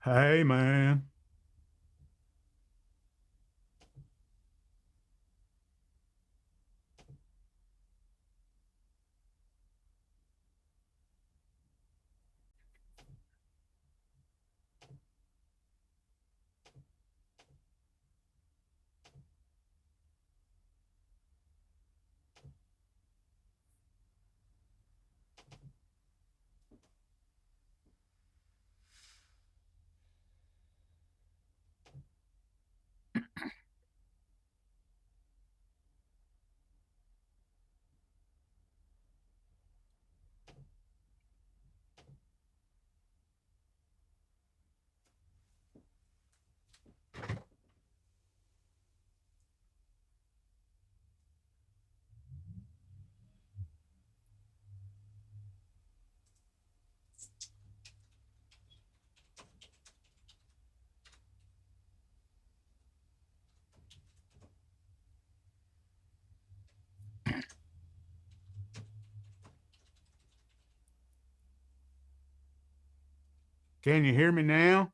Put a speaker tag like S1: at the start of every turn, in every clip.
S1: Hey, man. Can you hear me now?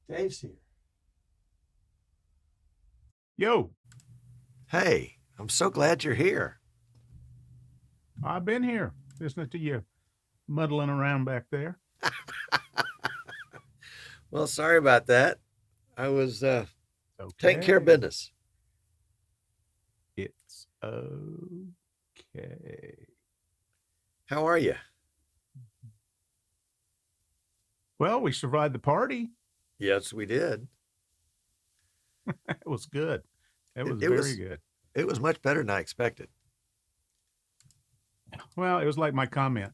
S2: Dave's here.
S1: Yo,
S2: Hey, I'm so glad you're here.
S1: I've been here listening to you muddling around back there.
S2: Well, sorry about that. I was taking care of
S1: Okay.
S2: business.
S1: It's okay.
S2: How are you?
S1: Well, we survived the party.
S2: Yes, we did.
S1: It was good. It
S2: It,
S1: was
S2: it
S1: very
S2: was
S1: good.
S2: it was much better than I expected.
S1: Well, it was like my comment.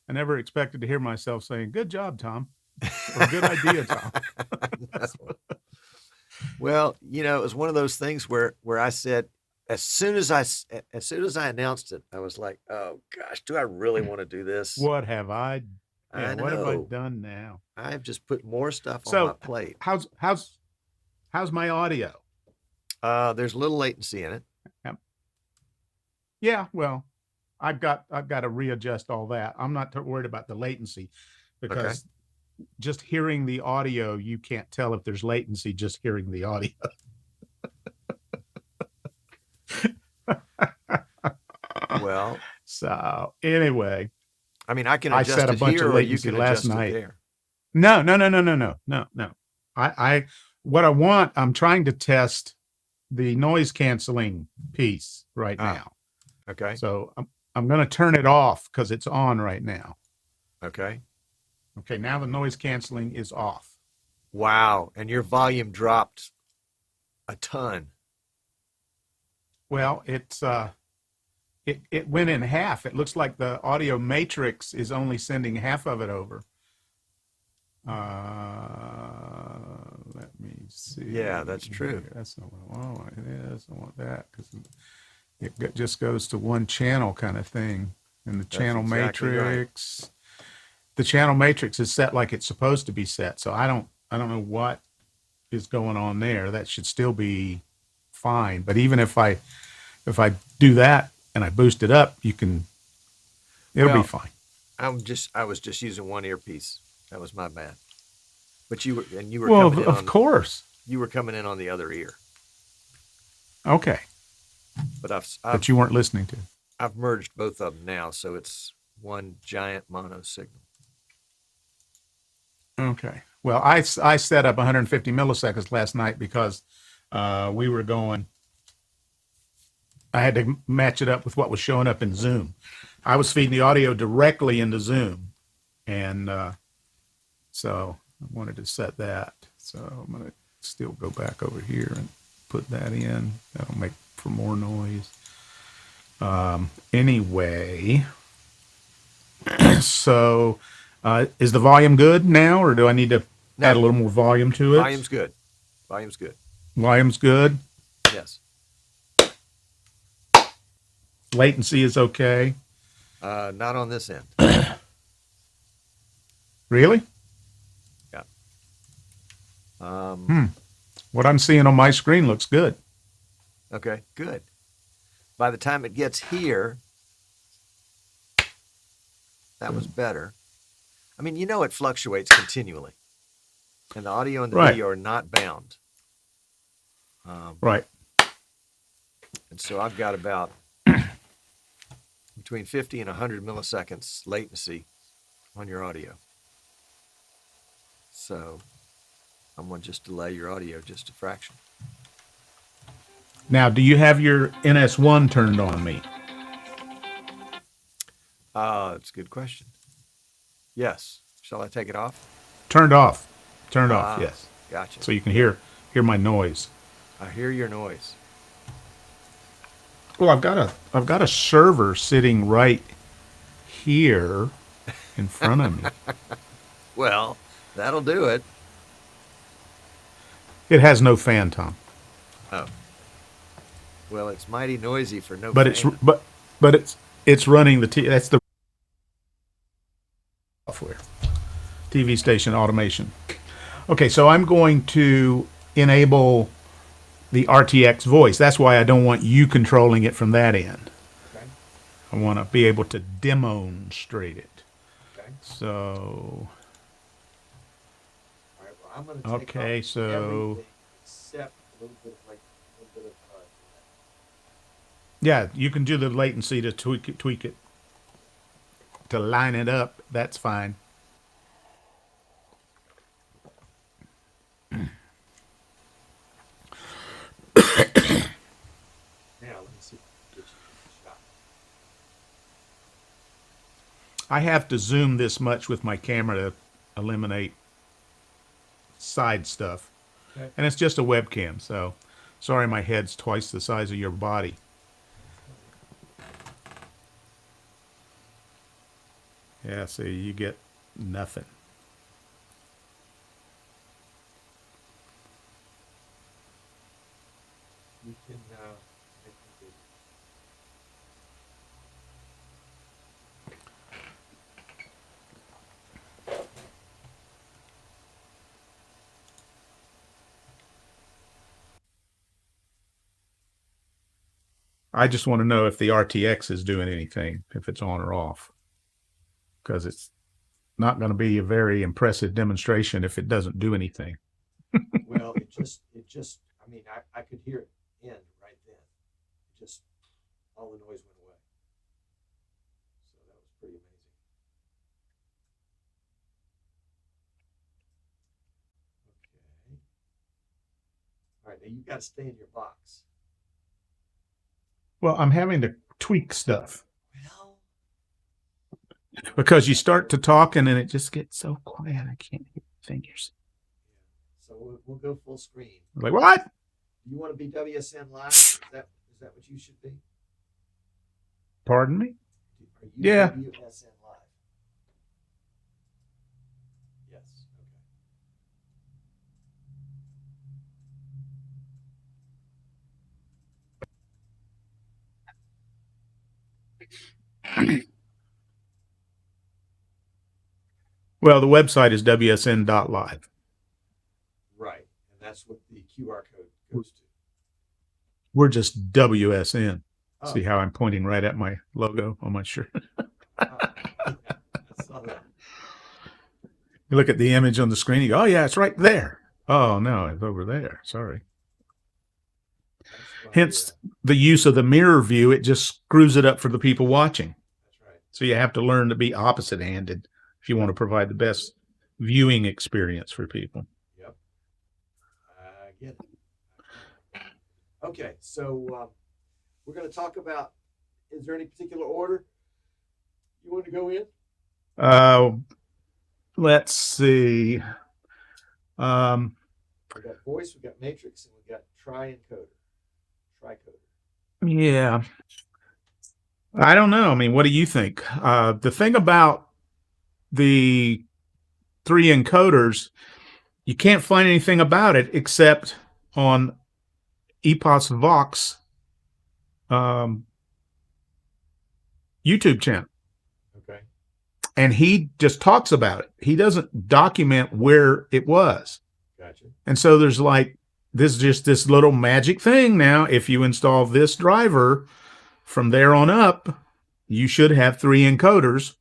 S1: I never expected to hear myself saying, "Good job, Tom," or "Good idea, Tom."
S2: No. Well, it was one of those things where I said, as soon as I announced it, I was like, "Oh gosh, do I really want to do this?"
S1: What have I? Yeah,
S2: I
S1: what have I
S2: know.
S1: done now?
S2: I've just put more stuff on my
S1: So,
S2: plate.
S1: how's my audio?
S2: There's a little latency in it.
S1: Um, Yeah, well, I've got to readjust all that. I'm not worried about the latency
S2: Okay.
S1: because just hearing the audio, you can't tell if there's latency just hearing the audio.
S2: Well,
S1: So anyway,
S2: I mean, I can
S1: I set
S2: adjust
S1: a
S2: it
S1: bunch
S2: here,
S1: of
S2: or you
S1: latency
S2: can
S1: last
S2: adjust it
S1: night.
S2: there.
S1: No, no, no, no, no, no, no, no. I what I want, I'm trying to test the noise canceling piece right
S2: Ah,
S1: now.
S2: okay.
S1: So I'm going to turn it off because it's on right now.
S2: Okay.
S1: Okay, now the noise canceling is off.
S2: Wow. And your volume dropped a ton.
S1: Well, it's it went in half. It looks like the audio matrix is only sending half of it over. Let me see.
S2: Yeah, that's true.
S1: That's not what I want. Yeah, that's not want that because it just goes to one channel kind of thing. And the channel
S2: exactly right.
S1: matrix, the channel matrix is set like it's supposed to be set. So I don't know what is going on there. That should still be fine. But even if I do that and I boost it up, it'll be fine.
S2: I was just using one earpiece. That was my bad. But you were coming in
S1: of course.
S2: You were coming in on the other ear.
S1: Okay.
S2: But
S1: you weren't listening to.
S2: I've merged both of them now, so it's one giant mono signal.
S1: Okay. Well, I set up 150 milliseconds last night because we were going. I had to match it up with what was showing up in Zoom. I was feeding the audio directly into Zoom, and so I wanted to set that. So I'm going to still go back over here and put that in. That'll make for more noise. Anyway, so is the volume good now, or do I need to add a little more volume to it?
S2: Volume's good. Volume's good.
S1: Volume's good?
S2: Yes.
S1: Latency is okay?
S2: Not on this end.
S1: Really?
S2: Yeah.
S1: What I'm seeing on my screen looks good.
S2: Okay, good. By the time it gets here, that was better. I mean, it fluctuates continually. And the audio and the video are not bound.
S1: Right.
S2: And so I've got about between 50 and 100 milliseconds latency on your audio. So I'm going to just delay your audio just a fraction.
S1: Now, do you have your NS1 turned on me?
S2: That's a good question. Yes. Shall I take it off?
S1: Turned off. Turned off, yes.
S2: Gotcha.
S1: So you can hear my noise.
S2: I hear your noise.
S1: Well, I've got a server sitting right here in front of me.
S2: Well, that'll do it.
S1: It has no fan, Tom.
S2: Oh. Well, it's mighty noisy for no
S1: but
S2: fan.
S1: It's running that's the software. TV station automation. Okay, so I'm going to enable the RTX voice. That's why I don't want you controlling it from that end.
S2: Okay.
S1: I want to be able to demonstrate it.
S2: Okay.
S1: So.
S2: All right, well, I'm going to take off everything except a little bit of
S1: yeah, you can do the latency to tweak it, to line it up. That's fine.
S2: Now, let me see if I can get you a shot.
S1: I have to zoom this much with my camera to eliminate side stuff.
S2: Okay.
S1: And it's just a webcam, so sorry my head's twice the size of your body. Yeah, so you get nothing.
S2: You can make me do.
S1: I just want to know if the RTX is doing anything, if it's on or off. Because it's not going to be a very impressive demonstration if it doesn't do anything.
S2: Well, it just, I mean, I could hear it end right then. It just, all the noise went away. So that was pretty amazing. Okay. All right, now you've got to stay in your box.
S1: Well, I'm having to tweak stuff.
S2: Well,
S1: because you start to talk and then it just gets so quiet I can't hear your fingers.
S2: So we'll go full screen.
S1: Like, what?
S2: You want to be WSN live? Is that what you should be?
S1: Pardon me?
S2: Are you
S1: Yeah.
S2: WSN Live? Yes.
S1: Well, the website is WSN.live.
S2: Right. And that's what the QR code goes to.
S1: We're just WSN.
S2: Oh.
S1: See how I'm pointing right at my logo on my shirt?
S2: Yeah, I saw that.
S1: You look at the image on the screen, you go, oh, yeah, it's right there. Oh, no, it's over there. Sorry. Hence the use of the mirror view. It just screws it up for the people watching.
S2: That's right.
S1: So you have to learn to be opposite-handed if you want to provide the best viewing experience for people.
S2: Yep. I get it. Okay, so we're going to talk about, is there any particular order you want to go in?
S1: Let's see.
S2: We got voice, we got matrix, and we got tricoder.
S1: Yeah. I don't know. I mean, what do you think? The thing about the 3 encoders, you can't find anything about it except on Epos Vox YouTube channel.
S2: Okay.
S1: And he just talks about it. He doesn't document where it was.
S2: Gotcha.
S1: And so there's like, this is just this little magic thing now. If you install this driver from there on up, you should have 3 encoders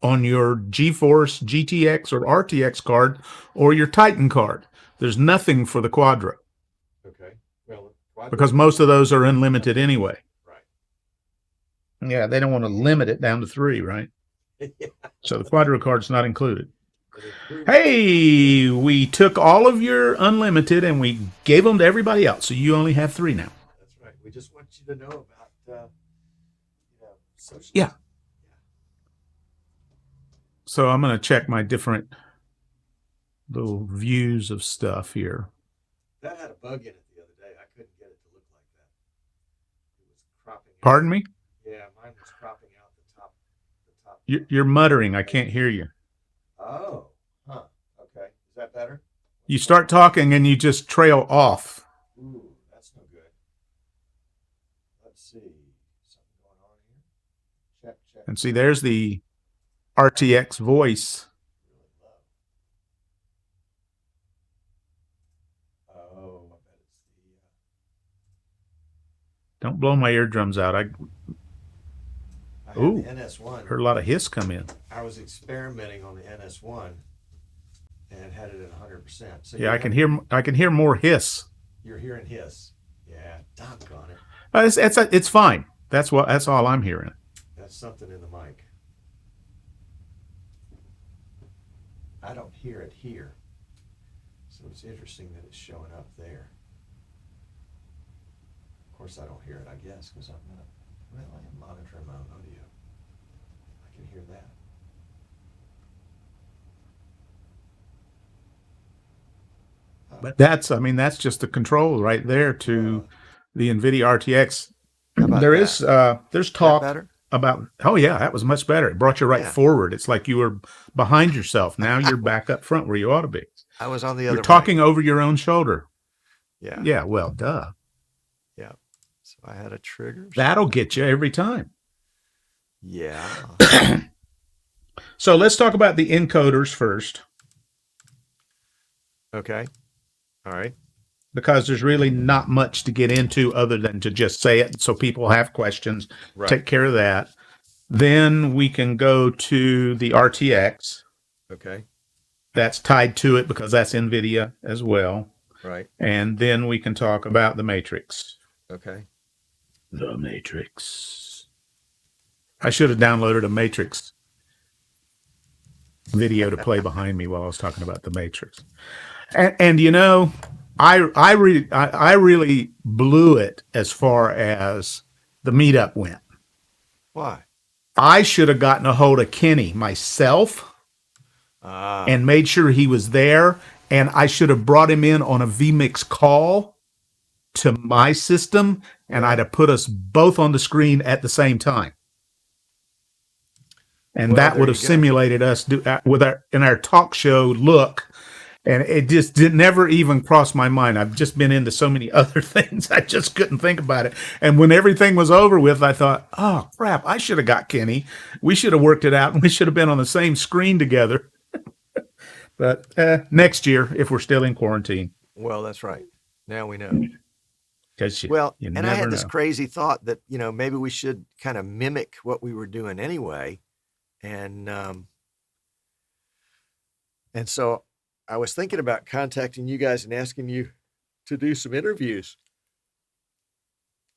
S1: on your GeForce, GTX, or RTX card or your Titan card. There's nothing for the Quadro.
S2: Okay. Well,
S1: because most of those are unlimited anyway.
S2: Right.
S1: Yeah, they don't want to limit it down to 3, right?
S2: Yeah.
S1: So the Quadro card's not included. Hey, we took all of your unlimited and we gave them to everybody else. So you only have 3 now.
S2: That's right. We just want you to know about, social.
S1: Yeah. So I'm going to check my different little views of stuff here.
S2: That had a bug in it the other day. I couldn't get it to look like that. It was cropping.
S1: Pardon me?
S2: Yeah, mine was cropping out the top.
S1: You're muttering. I can't hear you.
S2: Oh, huh. Okay. Is that better?
S1: You start talking and you just trail off.
S2: Ooh, that's no good. Let's see. Something going on here. Check.
S1: And see, there's the RTX voice.
S2: Really low. Oh, I bet it's the.
S1: Don't blow my eardrums out.
S2: I had
S1: Ooh,
S2: the NS1.
S1: Heard a lot of hiss come in.
S2: I was experimenting on the NS1 and had it at 100%. So
S1: Yeah, I can hear more hiss.
S2: You're hearing hiss. Yeah, doggone it.
S1: It's fine. That's all I'm hearing.
S2: That's something in the mic. I don't hear it here. So it's interesting that it's showing up there. Of course, I don't hear it, I guess, because I'm not. Well, I am monitoring my own audio. I can hear that.
S1: But that's just the control right there to the Nvidia RTX. There's talk about, oh yeah, that was much better. It brought you right forward. It's like you were behind yourself. Now you're back up front where you ought to be.
S2: I was on the other.
S1: You're talking over your own shoulder.
S2: Yeah.
S1: Yeah. Well, duh.
S2: Yeah. So I had a trigger.
S1: That'll get you every time.
S2: Yeah.
S1: So let's talk about the encoders first.
S2: Okay. All right.
S1: Because there's really not much to get into other than to just say it so people have questions.
S2: Right.
S1: Take care of that. Then we can go to the RTX.
S2: Okay.
S1: That's tied to it because that's NVIDIA as well.
S2: Right.
S1: And then we can talk about the Matrix.
S2: Okay.
S1: The Matrix. I should have downloaded a Matrix video to play behind me while I was talking about the Matrix. And you know, I really blew it as far as the meetup went.
S2: Why?
S1: I should have gotten a hold of Kenny myself and made sure he was there. And I should have brought him in on a vMix call to my system, and I'd have put us both on the screen at the same time. and
S2: Well,
S1: that
S2: there
S1: would
S2: you
S1: have
S2: go.
S1: simulated us with our in our talk show look. And it just did never even crossed my mind. I've just been into so many other things. I just couldn't think about it. And when everything was over with, I thought, oh, crap, I should have got Kenny. We should have worked it out and we should have been on the same screen together. But next year, if we're still in quarantine,
S2: Well, that's right. Now we know.
S1: because
S2: Well,
S1: you
S2: and I
S1: never
S2: had this
S1: know.
S2: crazy thought that, maybe we should kind of mimic what we were doing anyway. And so I was thinking about contacting you guys and asking you to do some interviews.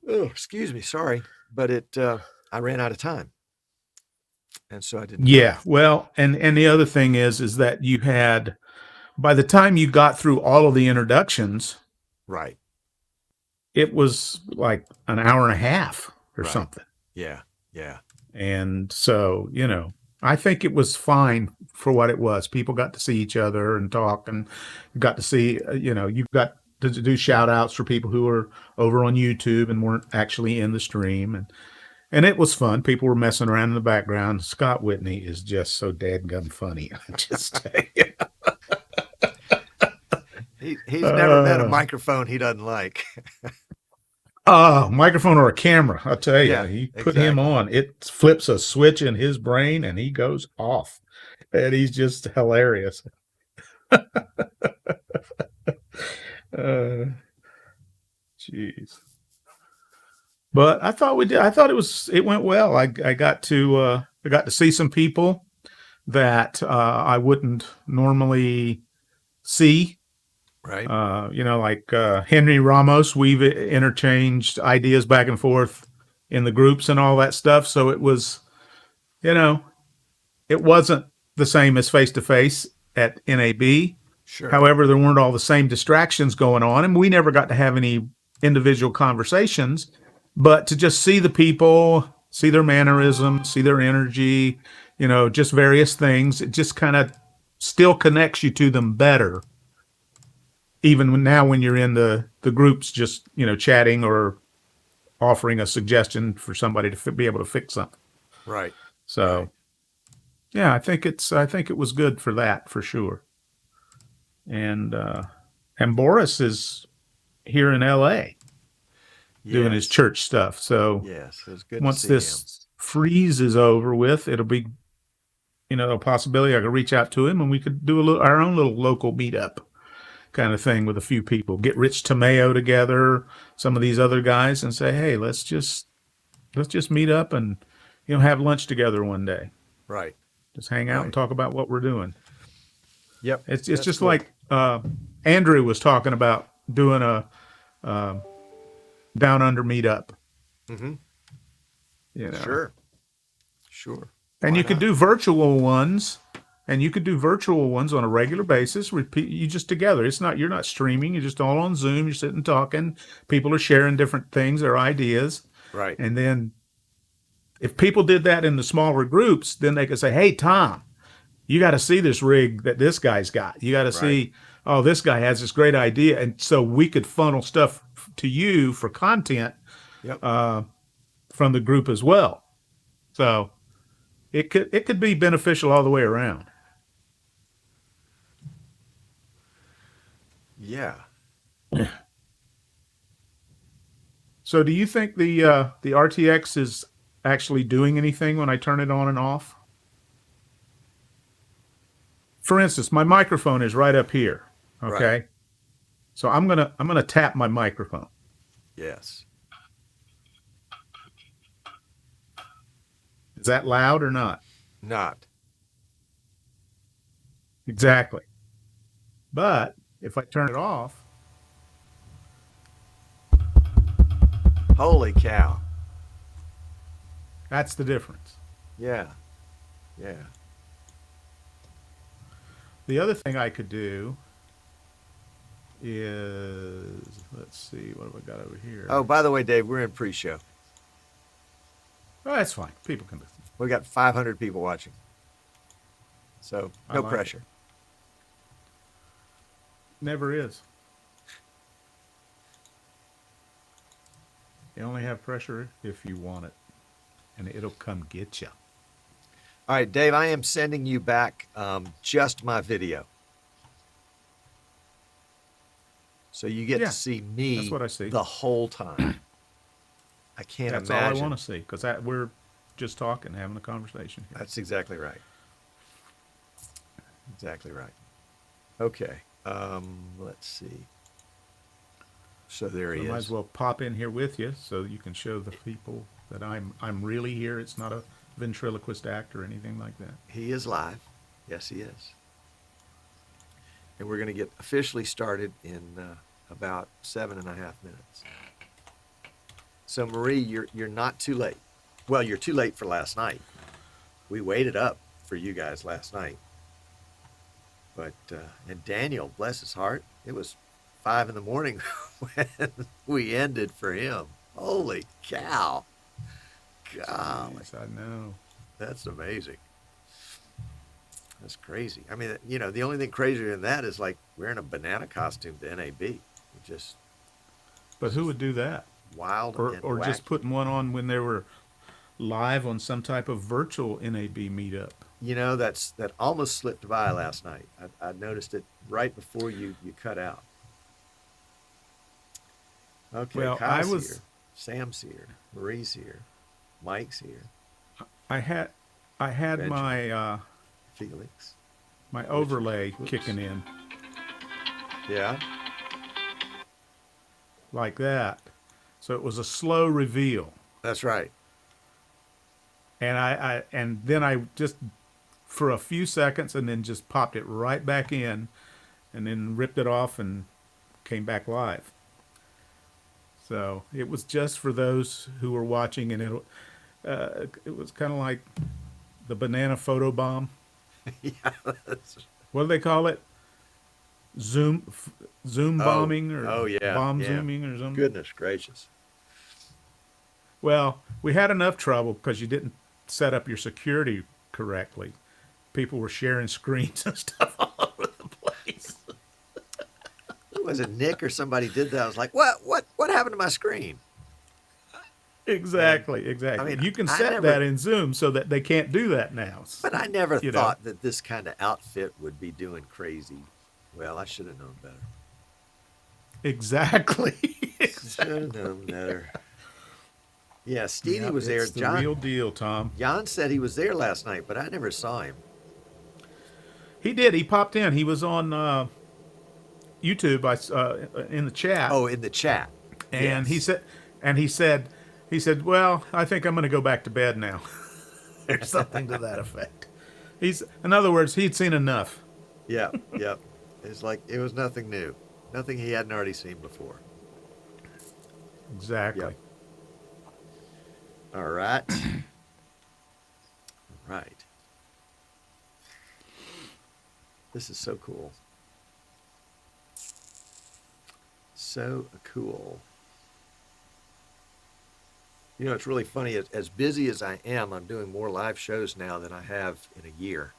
S2: Oh, excuse me, sorry, but I ran out of time, and so I didn't do
S1: Yeah,
S2: it.
S1: well, and the other thing is that you had by the time you got through all of the introductions,
S2: Right,
S1: it was like an hour and a half or
S2: right,
S1: something.
S2: yeah, yeah,
S1: And so, I think it was fine for what it was. People got to see each other and talk, and got to see, you got to do shout outs for people who were over on YouTube and weren't actually in the stream. And it was fun. People were messing around in the background. Scott Whitney is just so dadgum funny. I just tell you.
S2: he's never met a
S1: Uh,
S2: microphone he doesn't like.
S1: Microphone or a camera. I'll tell you,
S2: Yeah,
S1: you put him
S2: exactly.
S1: on, it flips a switch in his brain and he goes off. And he's just hilarious. Uh, Jeez. But I thought we did. I thought it went well. I got to see some people that I wouldn't normally see.
S2: Right,
S1: Like Henry Ramos. We've interchanged ideas back and forth in the groups and all that stuff. So it was, you know, it wasn't the same as face to face at NAB.
S2: sure,
S1: However, there weren't all the same distractions going on, and we never got to have any individual conversations. But to just see the people, see their mannerisms, see their energy, just various things, it just kind of still connects you to them better. Even now, when you're in the groups, just chatting or offering a suggestion for somebody to be able to fix something.
S2: right, right.
S1: So yeah, I think it was good for that for sure. And Boris is here in L.A. doing his
S2: Yes,
S1: church stuff. So
S2: yes, it was good to
S1: once
S2: see him.
S1: this freeze is over with, it'll be a possibility I could reach out to him and we could do our own little local meetup kind of thing with a few people. Get Rich Tomeo together, some of these other guys, and say, hey, let's just meet up and have lunch together one day.
S2: Right,
S1: Just hang out and
S2: right.
S1: talk about what we're doing.
S2: Yep,
S1: It's
S2: that's
S1: just
S2: cool.
S1: like Andrew was talking about doing a uh, down under meetup,
S2: Hmm.
S1: you know,
S2: Sure, sure.
S1: and
S2: Why
S1: you could
S2: not?
S1: do virtual ones, and you could do virtual ones on a regular basis. Repeat you just together. You're not streaming. You're just all on Zoom. You're sitting talking. People are sharing different things, their ideas,
S2: Right,
S1: and then if people did that in the smaller groups, then they could say, "Hey, Tom, you got to see this rig that this guy's got. You got to
S2: right.
S1: see, oh, this guy has this great idea." And so we could funnel stuff to you for content
S2: Yep.
S1: from the group as well. So it could be beneficial all the way around.
S2: Yeah.
S1: So do you think the RTX is actually doing anything when I turn it on and off? For instance, my microphone is right up here.
S2: Right.
S1: Okay. So I'm gonna tap my microphone.
S2: Yes.
S1: Is that loud or not?
S2: Not.
S1: Exactly. But if I turn it off,
S2: Holy cow.
S1: that's the difference.
S2: Yeah. Yeah.
S1: The other thing I could do is, let's see, what have I got over
S2: Oh,
S1: here?
S2: by the way, Dave, we're in pre-show.
S1: Oh, that's fine. People can listen.
S2: We got 500 people watching, so
S1: I
S2: no
S1: like it.
S2: pressure.
S1: Never is. You only have pressure if you want it, and it'll come get you.
S2: All right, Dave, I am sending you back just my video. So you get
S1: Yeah,
S2: to see
S1: that's
S2: me
S1: what I see.
S2: the whole time. I can't
S1: That's
S2: imagine.
S1: all I want to see because we're just talking, having a conversation here.
S2: That's exactly right. Exactly right. Okay. Let's see. So there he
S1: I
S2: is.
S1: might as well pop in here with you so you can show the people that I'm really here. It's not a ventriloquist act or anything like that.
S2: He is live. Yes, he is. And we're going to get officially started in about 7.5 minutes. So Marie, you're not too late. Well, you're too late for last night. We waited up for you guys last night. But and Daniel, bless his heart, it was 5 in the morning when we ended for him. Holy cow! Golly,
S1: Jeez, I know.
S2: that's amazing. That's crazy. I mean, you know, the only thing crazier than that is like wearing a banana costume to NAB. It just.
S1: But who would do that?
S2: Wild
S1: Or
S2: and
S1: or just
S2: wacky.
S1: putting one on when they were live on some type of virtual NAB meetup.
S2: You know, that almost slipped by last night. I noticed it right before you cut out. Okay,
S1: Well,
S2: Kyle's here, Sam's here, Marie's here, Mike's here,
S1: I had
S2: Benjamin.
S1: my
S2: Felix.
S1: my overlay kicking in
S2: Yeah.
S1: like that, so it was a slow reveal,
S2: That's right.
S1: and then I just for a few seconds and then just popped it right back in, and then ripped it off and came back live. So it was just for those who were watching, and it was kind of like the banana photo bomb.
S2: Yeah.
S1: What do they call it? Zoom bombing or
S2: oh yeah.
S1: bomb
S2: yeah.
S1: zooming or something.
S2: Goodness gracious.
S1: Well, we had enough trouble because you didn't set up your security correctly. People were sharing screens and stuff all over the place.
S2: Was it Nick or somebody did that? I was like, what happened to my screen?
S1: Exactly.
S2: I mean,
S1: you can
S2: I
S1: set
S2: never-
S1: that in Zoom so that they can't do that now.
S2: But I never
S1: You know.
S2: thought that this kind of outfit would be doing crazy. Well, I should have known better.
S1: Exactly.
S2: Should have known better. Yeah, Stevie
S1: Yep,
S2: was there.
S1: it's the real deal, Tom.
S2: Jan said he was there last night, but I never saw him.
S1: He did. He popped in. He was on YouTube. In the chat.
S2: Oh, in the chat.
S1: And
S2: Yes.
S1: he said, well, I think I'm going to go back to bed now. Or something to that effect. In other words, he'd seen enough.
S2: Yeah, yeah. It's like it was nothing new, nothing he hadn't already seen before.
S1: Exactly.
S2: Yep. All right. All right. This is so cool. So cool. You know, it's really funny. As busy as I am, I'm doing more live shows now than I have in a year.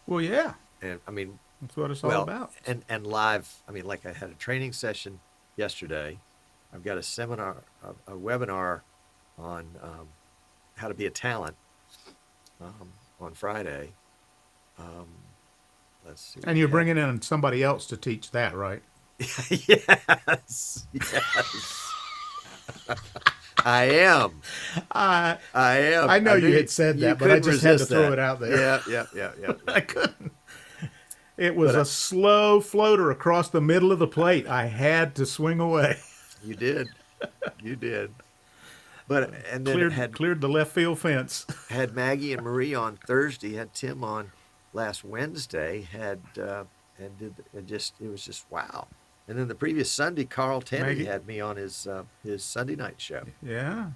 S1: Well, yeah,
S2: And I mean,
S1: that's what it's all about.
S2: and live. I mean, like I had a training session yesterday. I've got a seminar, a webinar on how to be a talent on Friday. Let's see.
S1: And you're bringing in somebody else to teach that, right?
S2: Yes, yes. I am.
S1: I
S2: am.
S1: I know you
S2: knew
S1: had said that, but I
S2: couldn't
S1: just had to
S2: resist
S1: throw
S2: that.
S1: it out there.
S2: Yeah.
S1: I couldn't. It was
S2: But
S1: a slow floater across the middle of the plate. I had to swing away.
S2: You did. You did. But and then
S1: Cleared the left field fence.
S2: had Maggie and Marie on Thursday, had Tim on last Wednesday, and it was just wow. And then the previous Sunday, Carl Tenney
S1: Maggie?
S2: had me on his Sunday night show.
S1: Yeah.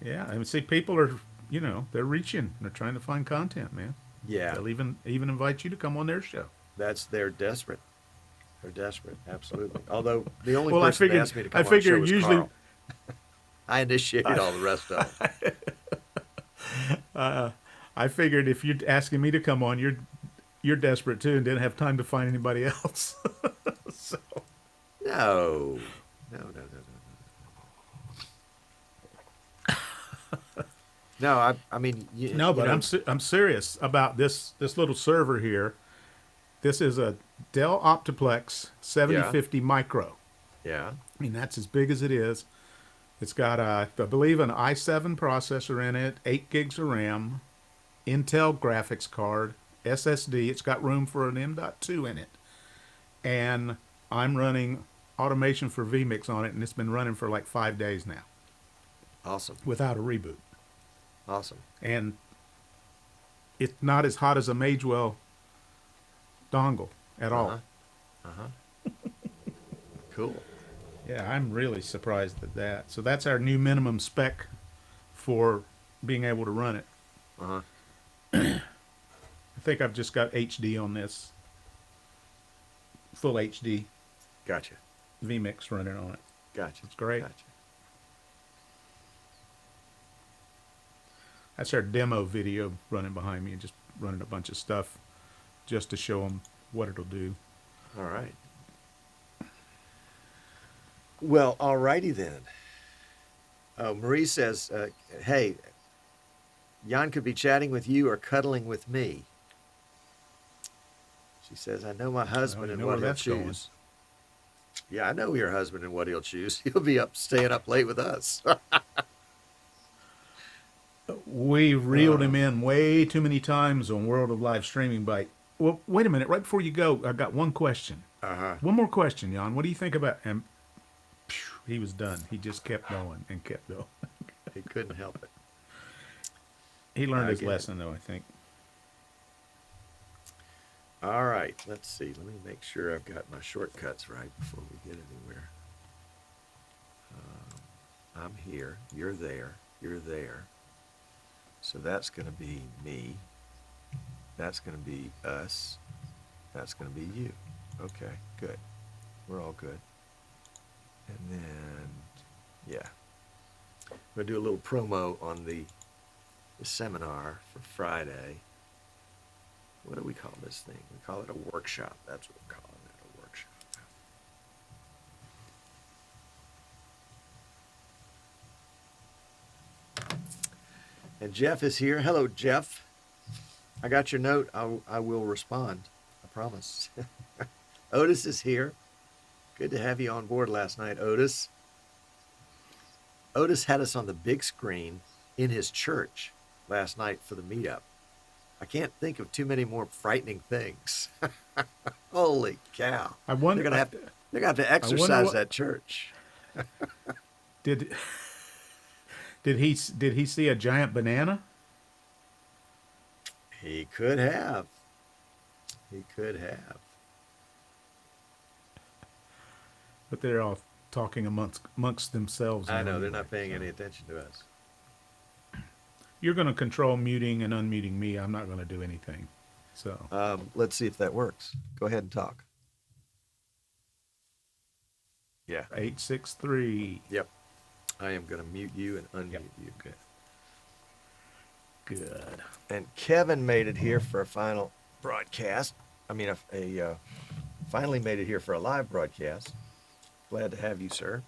S1: Yeah. And see, people are, they're reaching. They're trying to find content, man.
S2: Yeah,
S1: They'll even invite you to come on their show.
S2: they're desperate. They're desperate, absolutely. Although the only
S1: Well, I
S2: person that
S1: figured-
S2: asked me to come
S1: I
S2: on the show
S1: figured
S2: was
S1: usually-
S2: Carl. I initiated all the rest of them.
S1: I figured if you're asking me to come on, you're desperate too and didn't have time to find anybody else. So.
S2: No. No, I mean,
S1: No,
S2: you
S1: but
S2: know,
S1: I'm serious about this little server here. This is a Dell Optiplex
S2: yeah,
S1: 7050 Micro.
S2: yeah.
S1: I mean, that's as big as it is. It's got, I believe, an i7 processor in it, 8 gigs of RAM, Intel graphics card, SSD. It's got room for an M.2 in it. And I'm running automation for vMix on it, and it's been running for like 5 days now
S2: Awesome,
S1: without a reboot.
S2: awesome.
S1: And it's not as hot as a Magewell dongle at
S2: Uh
S1: all.
S2: huh. Uh huh. Cool.
S1: Yeah, I'm really surprised at that. So that's our new minimum spec for being able to run it.
S2: Uh huh.
S1: I think I've just got HD on this, full HD
S2: Gotcha.
S1: vMix running on it.
S2: Gotcha.
S1: It's great.
S2: Gotcha.
S1: That's our demo video running behind me and just running a bunch of stuff just to show them what it'll do.
S2: All right. Well, all righty then. Marie says, "Hey, Jan could be chatting with you or cuddling with me." She says, "I know my husband
S1: you
S2: and
S1: know
S2: what
S1: where
S2: he'll
S1: that's going.
S2: choose." Yeah, I know your husband and what he'll choose. He'll be up, staying up late with us.
S1: We reeled him in way too many times on World of Live Streaming Bite. Well, wait a minute. Right before you go, I got one question.
S2: Uh-huh.
S1: One more question, Jan. What do you think about him? He was done. He just kept going and kept going.
S2: He couldn't help it.
S1: He learned
S2: I
S1: his
S2: get it.
S1: lesson, though, I think.
S2: All right, let's see. Let me make sure I've got my shortcuts right before we get anywhere. I'm here. You're there. You're there. So that's going to be me. That's going to be us. That's going to be you. Okay, good. We're all good. And then, yeah. I'm going to do a little promo on the seminar for Friday. What do we call this thing? We call it a workshop. That's what we're calling it, a workshop. And Jeff is here. Hello, Jeff. I got your note. I will respond. I promise. Otis is here. Good to have you on board last night, Otis. Otis had us on the big screen in his church last night for the meetup. I can't think of too many more frightening things. Holy cow!
S1: I wonder.
S2: They're gonna have to exercise that church.
S1: Did he see a giant banana?
S2: He could have. He could have.
S1: But they're all talking amongst themselves.
S2: I know,
S1: anyway,
S2: they're not paying
S1: so.
S2: any attention to us.
S1: You're going to control muting and unmuting me. I'm not going to do anything. So
S2: Let's see if that works. Go ahead and talk. Yeah.
S1: 863.
S2: Yep. I am going to mute you and unmute you.
S1: Good. Good.
S2: And Kevin made it here for a final broadcast. I mean, finally made it here for a live broadcast. Glad to have you, sir.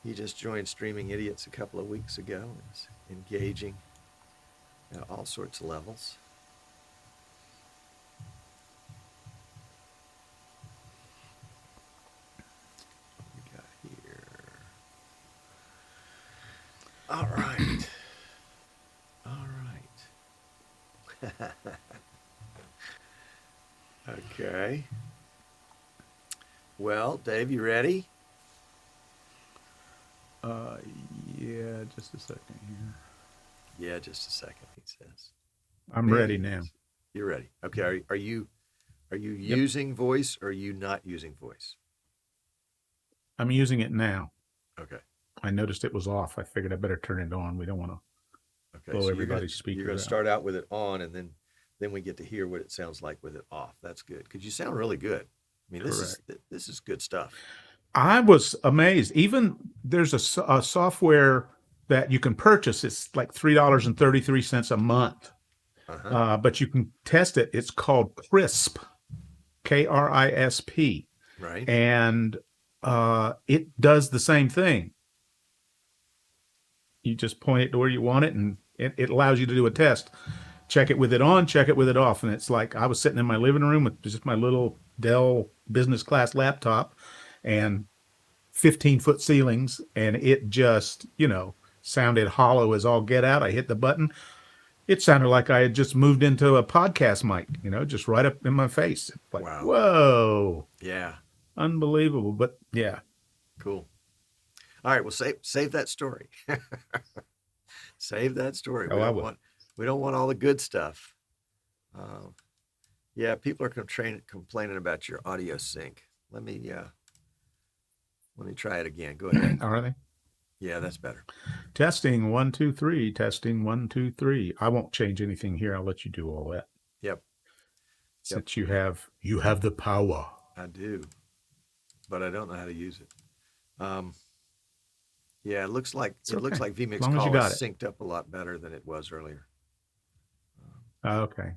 S2: He just joined Streaming Idiots a couple of weeks ago and is engaging at all sorts of levels. What we got here? All right. All right. Okay. Well, Dave, you ready?
S1: Yeah, just a second here.
S2: Yeah, just a second, he says.
S1: I'm ready now.
S2: You're ready. Okay. Are you using voice or are you not using voice?
S1: I'm using it now.
S2: Okay.
S1: I noticed it was off. I figured I better turn it on. We don't want to blow everybody's speakers
S2: You're going to
S1: out.
S2: start out with it on, and then we get to hear what it sounds like with it off. That's good because you sound really good. I mean, this is good stuff.
S1: I was amazed. Even there's a software that you can purchase. It's like $3.33 a month, but you can test it. It's called Crisp, KRISP,
S2: right?
S1: And it does the same thing. You just point it to where you want it, and it allows you to do a test. Check it with it on, check it with it off. And it's like I was sitting in my living room with just my little Dell business class laptop and 15-foot ceilings, and it just, sounded hollow as all get out. I hit the button. It sounded like I had just moved into a podcast mic, just right up in my face. Like,
S2: Wow.
S1: whoa,
S2: Yeah.
S1: unbelievable. But yeah,
S2: Cool. All right. Well, save that story. Save that story.
S1: Oh, I will.
S2: We don't want all the good stuff. Yeah, people are complaining about your audio sync. Let me try it again. Go ahead.
S1: Are they?
S2: Yeah, that's better.
S1: Testing 1 2 3. Testing 1 2 3. I won't change anything here. I'll let you do all that.
S2: Yep.
S1: Since you have the power.
S2: I do, but I don't know how to use it. Yeah, it looks like vMix
S1: As long as
S2: call
S1: you got
S2: is
S1: it.
S2: synced up a lot better than it was earlier.
S1: Okay.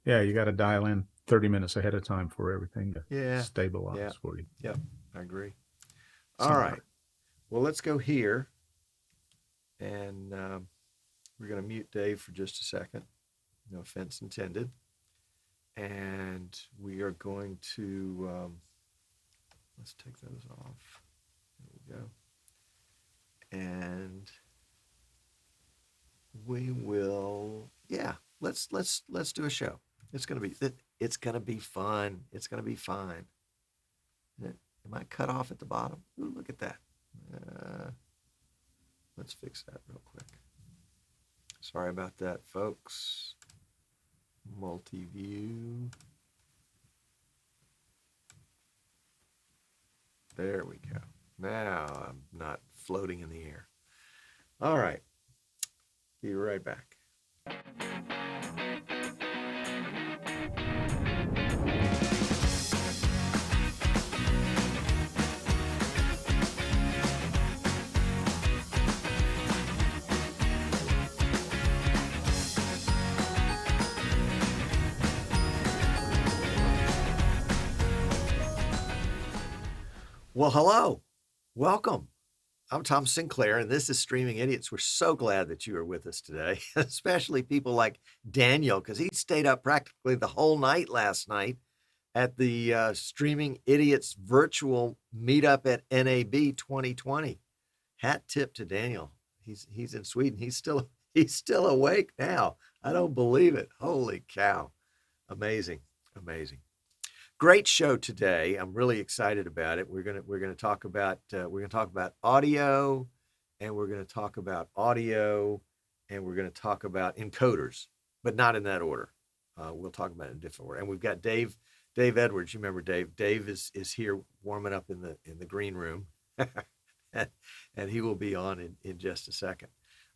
S1: Yeah, you got to dial in 30 minutes ahead of time for everything to stabilize for you.
S2: Yep, I agree.
S1: Somewhere.
S2: All right. Well, let's go here, and we're going to mute Dave for just a second. No offense intended. And we are going to, let's take those off. There we go. And we will, let's do a show. It's going to be fun. It's going to be fine. Am I cut off at the bottom? Ooh, look at that. Let's fix that real quick. Sorry about that, folks. Multi-view. There we go. Now I'm not floating in the air. All right. Be right back. Well, hello. Welcome. I'm Tom Sinclair, and this is Streaming Idiots. We're so glad that you are with us today, especially people like Daniel, because he stayed up practically the whole night last night at the Streaming Idiots virtual meetup at NAB 2020. Hat tip to Daniel. He's in Sweden. He's still awake now. I don't believe it. Holy cow. Amazing. Great show today. I'm really excited about it. We're gonna talk about audio, and we're gonna talk about audio, and we're gonna talk about encoders, but not in that order. We'll talk about it in a different order. And we've got Dave Edwards. You remember Dave? Dave is here warming up in the green room, and he will be on in just a second.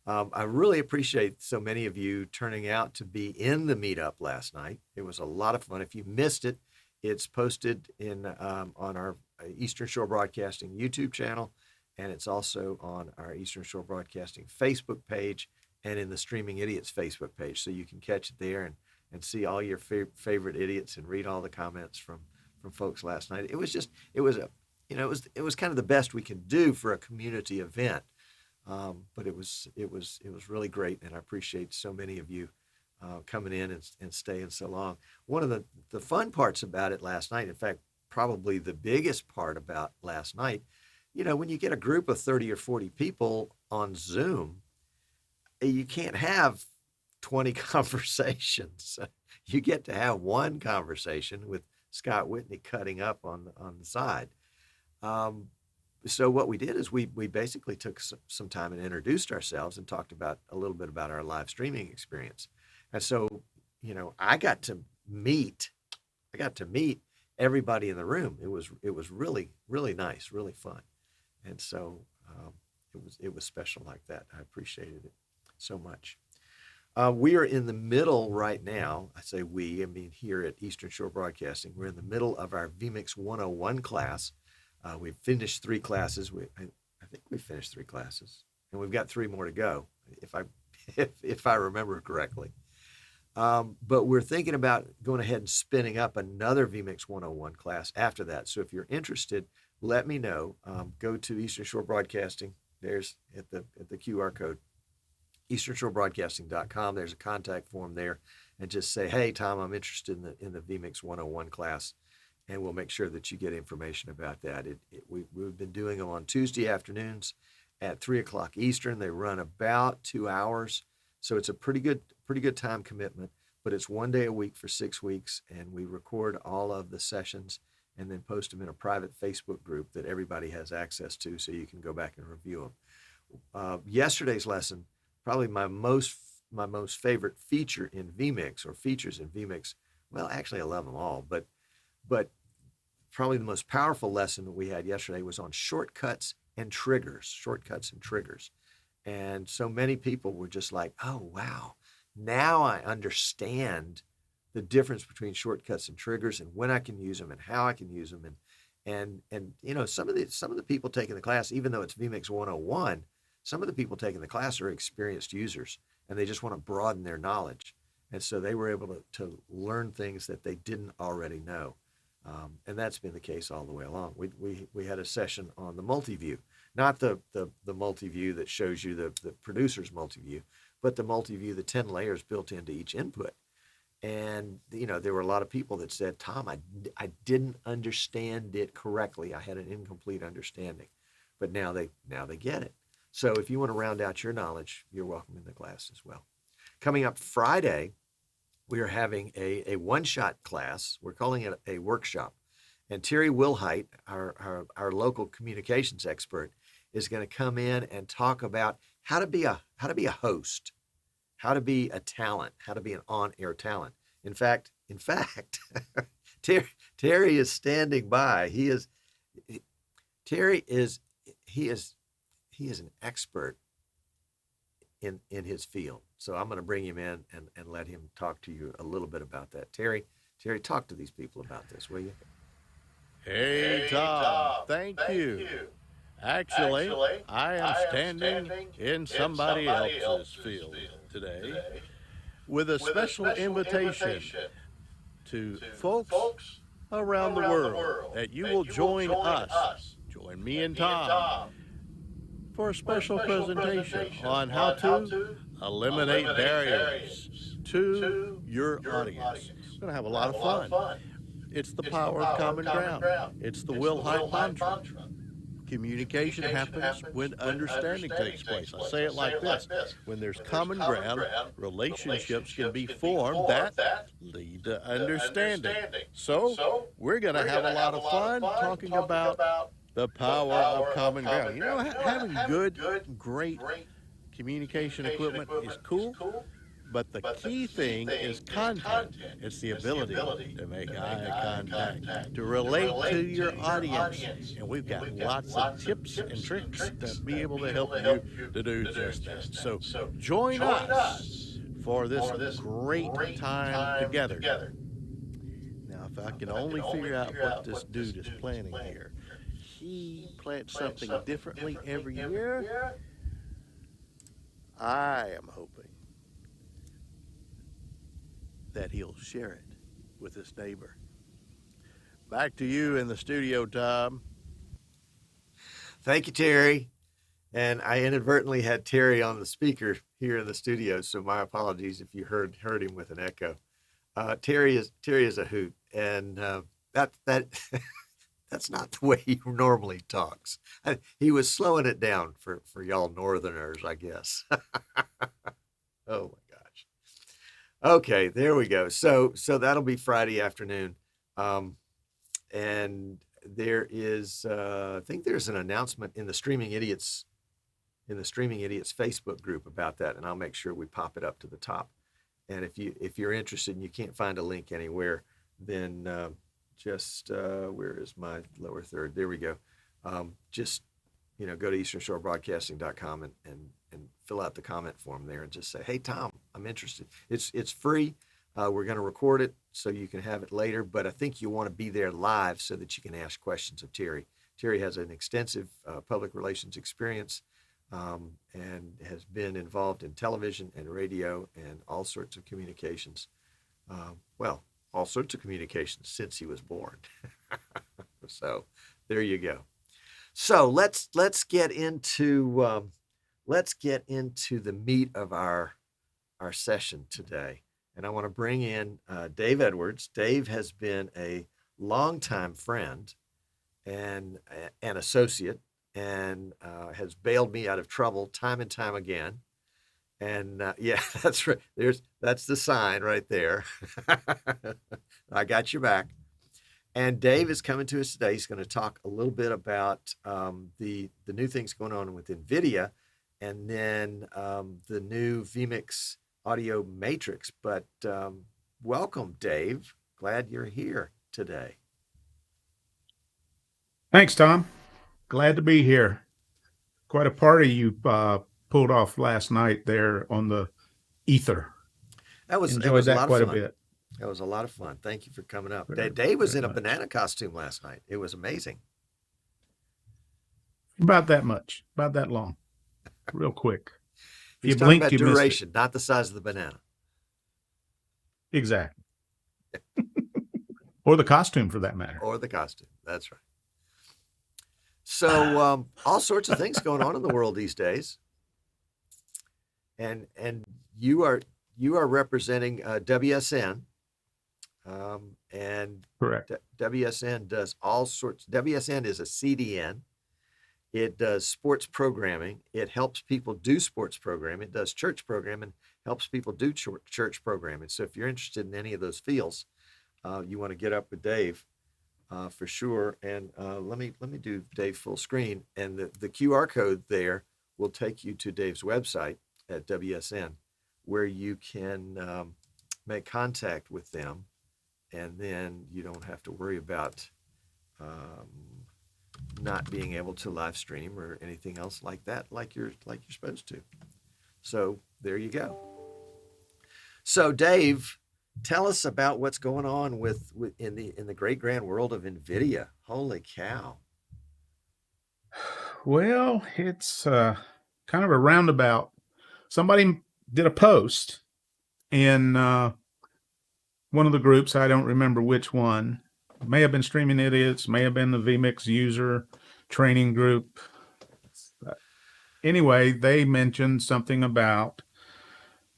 S2: I really appreciate so many of you turning out to be in the meetup last night. It was a lot of fun. If you missed it, it's posted on our Eastern Shore Broadcasting YouTube channel, and it's also on our Eastern Shore Broadcasting Facebook page and in the Streaming Idiots Facebook page. So you can catch it there and see all your favorite idiots and read all the comments from folks last night. It was kind of the best we can do for a community event, but it was really great, and I appreciate so many of you coming in and staying so long. One of the fun parts about it last night, in fact, probably the biggest part about last night, when you get a group of 30 or 40 people on Zoom, you can't have 20 conversations. You get to have one conversation with Scott Whitney cutting up on the side. So what we did is we basically took some time and introduced ourselves and talked about a little bit about our live streaming experience. And so, I got to meet everybody in the room. It was really, really nice, really fun. And so it was special like that. I appreciated it so much. We are in the middle right now. I say we, I mean here at Eastern Shore Broadcasting. We're in the middle of our vMix 101 class. We've finished 3 classes. I think we finished 3 classes, and we've got 3 more to go, if I remember correctly. But we're thinking about going ahead and spinning up another vMix 101 class after that. So if you're interested, let me know. Go to Eastern Shore Broadcasting there's at the QR code, easternshore.broadcasting.com. There's a contact form there, and just say, hey, Tom, I'm interested in the vMix 101 class, and we'll make sure that you get information about that. We've been doing them on Tuesday afternoons at 3 o'clock Eastern. They run about 2 hours, so it's a pretty good time commitment. But it's 1 day a week for 6 weeks, and we record all of the sessions and then post them in a private Facebook group that everybody has access to, so you can go back and review them. Yesterday's lesson, probably my most favorite feature in vMix, or features in vMix. Well, actually, I love them all, but probably the most powerful lesson that we had yesterday was on shortcuts and triggers. And so many people were just like, oh, wow, now I understand the difference between shortcuts and triggers, and when I can use them and how I can use them. And you know, some of the people taking the class, even though it's vMix 101, some of the people taking the class are experienced users, and they just want to broaden their knowledge. And so they were able to learn things that they didn't already know. And that's been the case all the way along. We had a session on the multi-view, not the multi-view that shows you the producer's multi-view, but the multi-view, the 10 layers built into each input. And, you know, there were a lot of people that said, Tom, I didn't understand it correctly. I had an incomplete understanding, but now they get it. So if you want to round out your knowledge, you're welcome in the class as well. Coming up Friday, we are having a one-shot class. We're calling it a workshop. And Terry Wilhite, our local communications expert, is going to come in and talk about how to be a host, how to be a talent, how to be an on-air talent. In fact, Terry is standing by. Terry is an expert in his field. So I'm going to bring him in and let him talk to you a little bit about that. Terry, talk to these people about this, will you?
S3: Hey, Tom, thank you. Actually, I am standing in somebody else's field today with a special invitation to folks around the world that you will join me and Tom, for a special presentation on how to eliminate barriers to your audience. We're going to have a lot of fun. It's the power of common ground. It's the Wilhite mantra. Communication happens when understanding takes place. I say it like this: when there's common ground, relationships can be formed that lead to understanding. So we're going to have a lot of fun talking about the power of common ground. You know, having great communication equipment is cool, but the key thing is content. It's the ability to make eye contact, to relate to your audience. And we've got lots of tips and tricks to be able to help you to do just that. So join us for this great time together. Now, if I can only figure out what this dude is planning here. He plans something differently every year. I am hoping that he'll share it with his neighbor. Back to you in the studio, Tom.
S2: Thank you, Terry. And I inadvertently had Terry on the speaker here in the studio, so my apologies if you heard him with an echo. Terry is a hoot, and that that's not the way he normally talks. He was slowing it down for y'all Northerners, I guess. Oh my gosh. Okay, there we go. So that'll be Friday afternoon. And there is, I think there's an announcement in the Streaming Idiots Facebook group about that, and I'll make sure we pop it up to the top. And if you're interested and you can't find a link anywhere, then where is my lower third? There we go. Just go to easternshore.broadcasting.com and fill out the comment form there and just say, hey, Tom, I'm interested. It's free. We're going to record it so you can have it later, but I think you want to be there live so that you can ask questions of Terry. Terry has an extensive public relations experience and has been involved in television and radio and all sorts of communications. All sorts of communications since he was born. So there you go. So let's get into the meat of our session today. And I want to bring in Dave Edwards. Dave has been a longtime friend and an associate, and has bailed me out of trouble time and time again. And yeah, that's right. That's the sign right there. I got your back. And Dave is coming to us today. He's going to talk a little bit about the new things going on with Nvidia, and then the new vMix audio matrix. But welcome, Dave. Glad you're here today.
S1: Thanks, Tom. Glad to be here. Quite a party you pulled off last night there on the ether.
S2: That was
S1: Enjoyed
S2: a
S1: that
S2: lot
S1: quite
S2: of
S1: a
S2: fun.
S1: bit.
S2: That was a lot of fun. Thank you for coming up.
S1: Very,
S2: Dave was in a
S1: much.
S2: banana costume last night. It was amazing.
S1: About that much, about that long, real quick. If
S2: He's
S1: you
S2: talking
S1: blinked,
S2: about
S1: you missed it.
S2: duration, not the size of the banana.
S1: Exactly. Or the costume, for that matter.
S2: Or the costume. That's right. So all sorts of things going on in the world these days. And you are representing WSN. And
S1: Correct.
S2: WSN does all sorts. WSN is a CDN. It does sports programming. It helps people do sports programming. It does church programming, helps people do church programming. So if you're interested in any of those fields, you want to get up with Dave for sure. And let me do Dave full screen, and the QR code there will take you to Dave's website at WSN, where you can make contact with them, and then you don't have to worry about not being able to live stream or anything else like that, like you're supposed to. So there you go. So Dave, tell us about what's going on with in the great grand world of Nvidia. Holy cow!
S1: Well, it's kind of a roundabout. Somebody did a post in one of the groups. I don't remember which one. May have been Streaming Idiots, may have been the vMix user training group. Anyway, they mentioned something about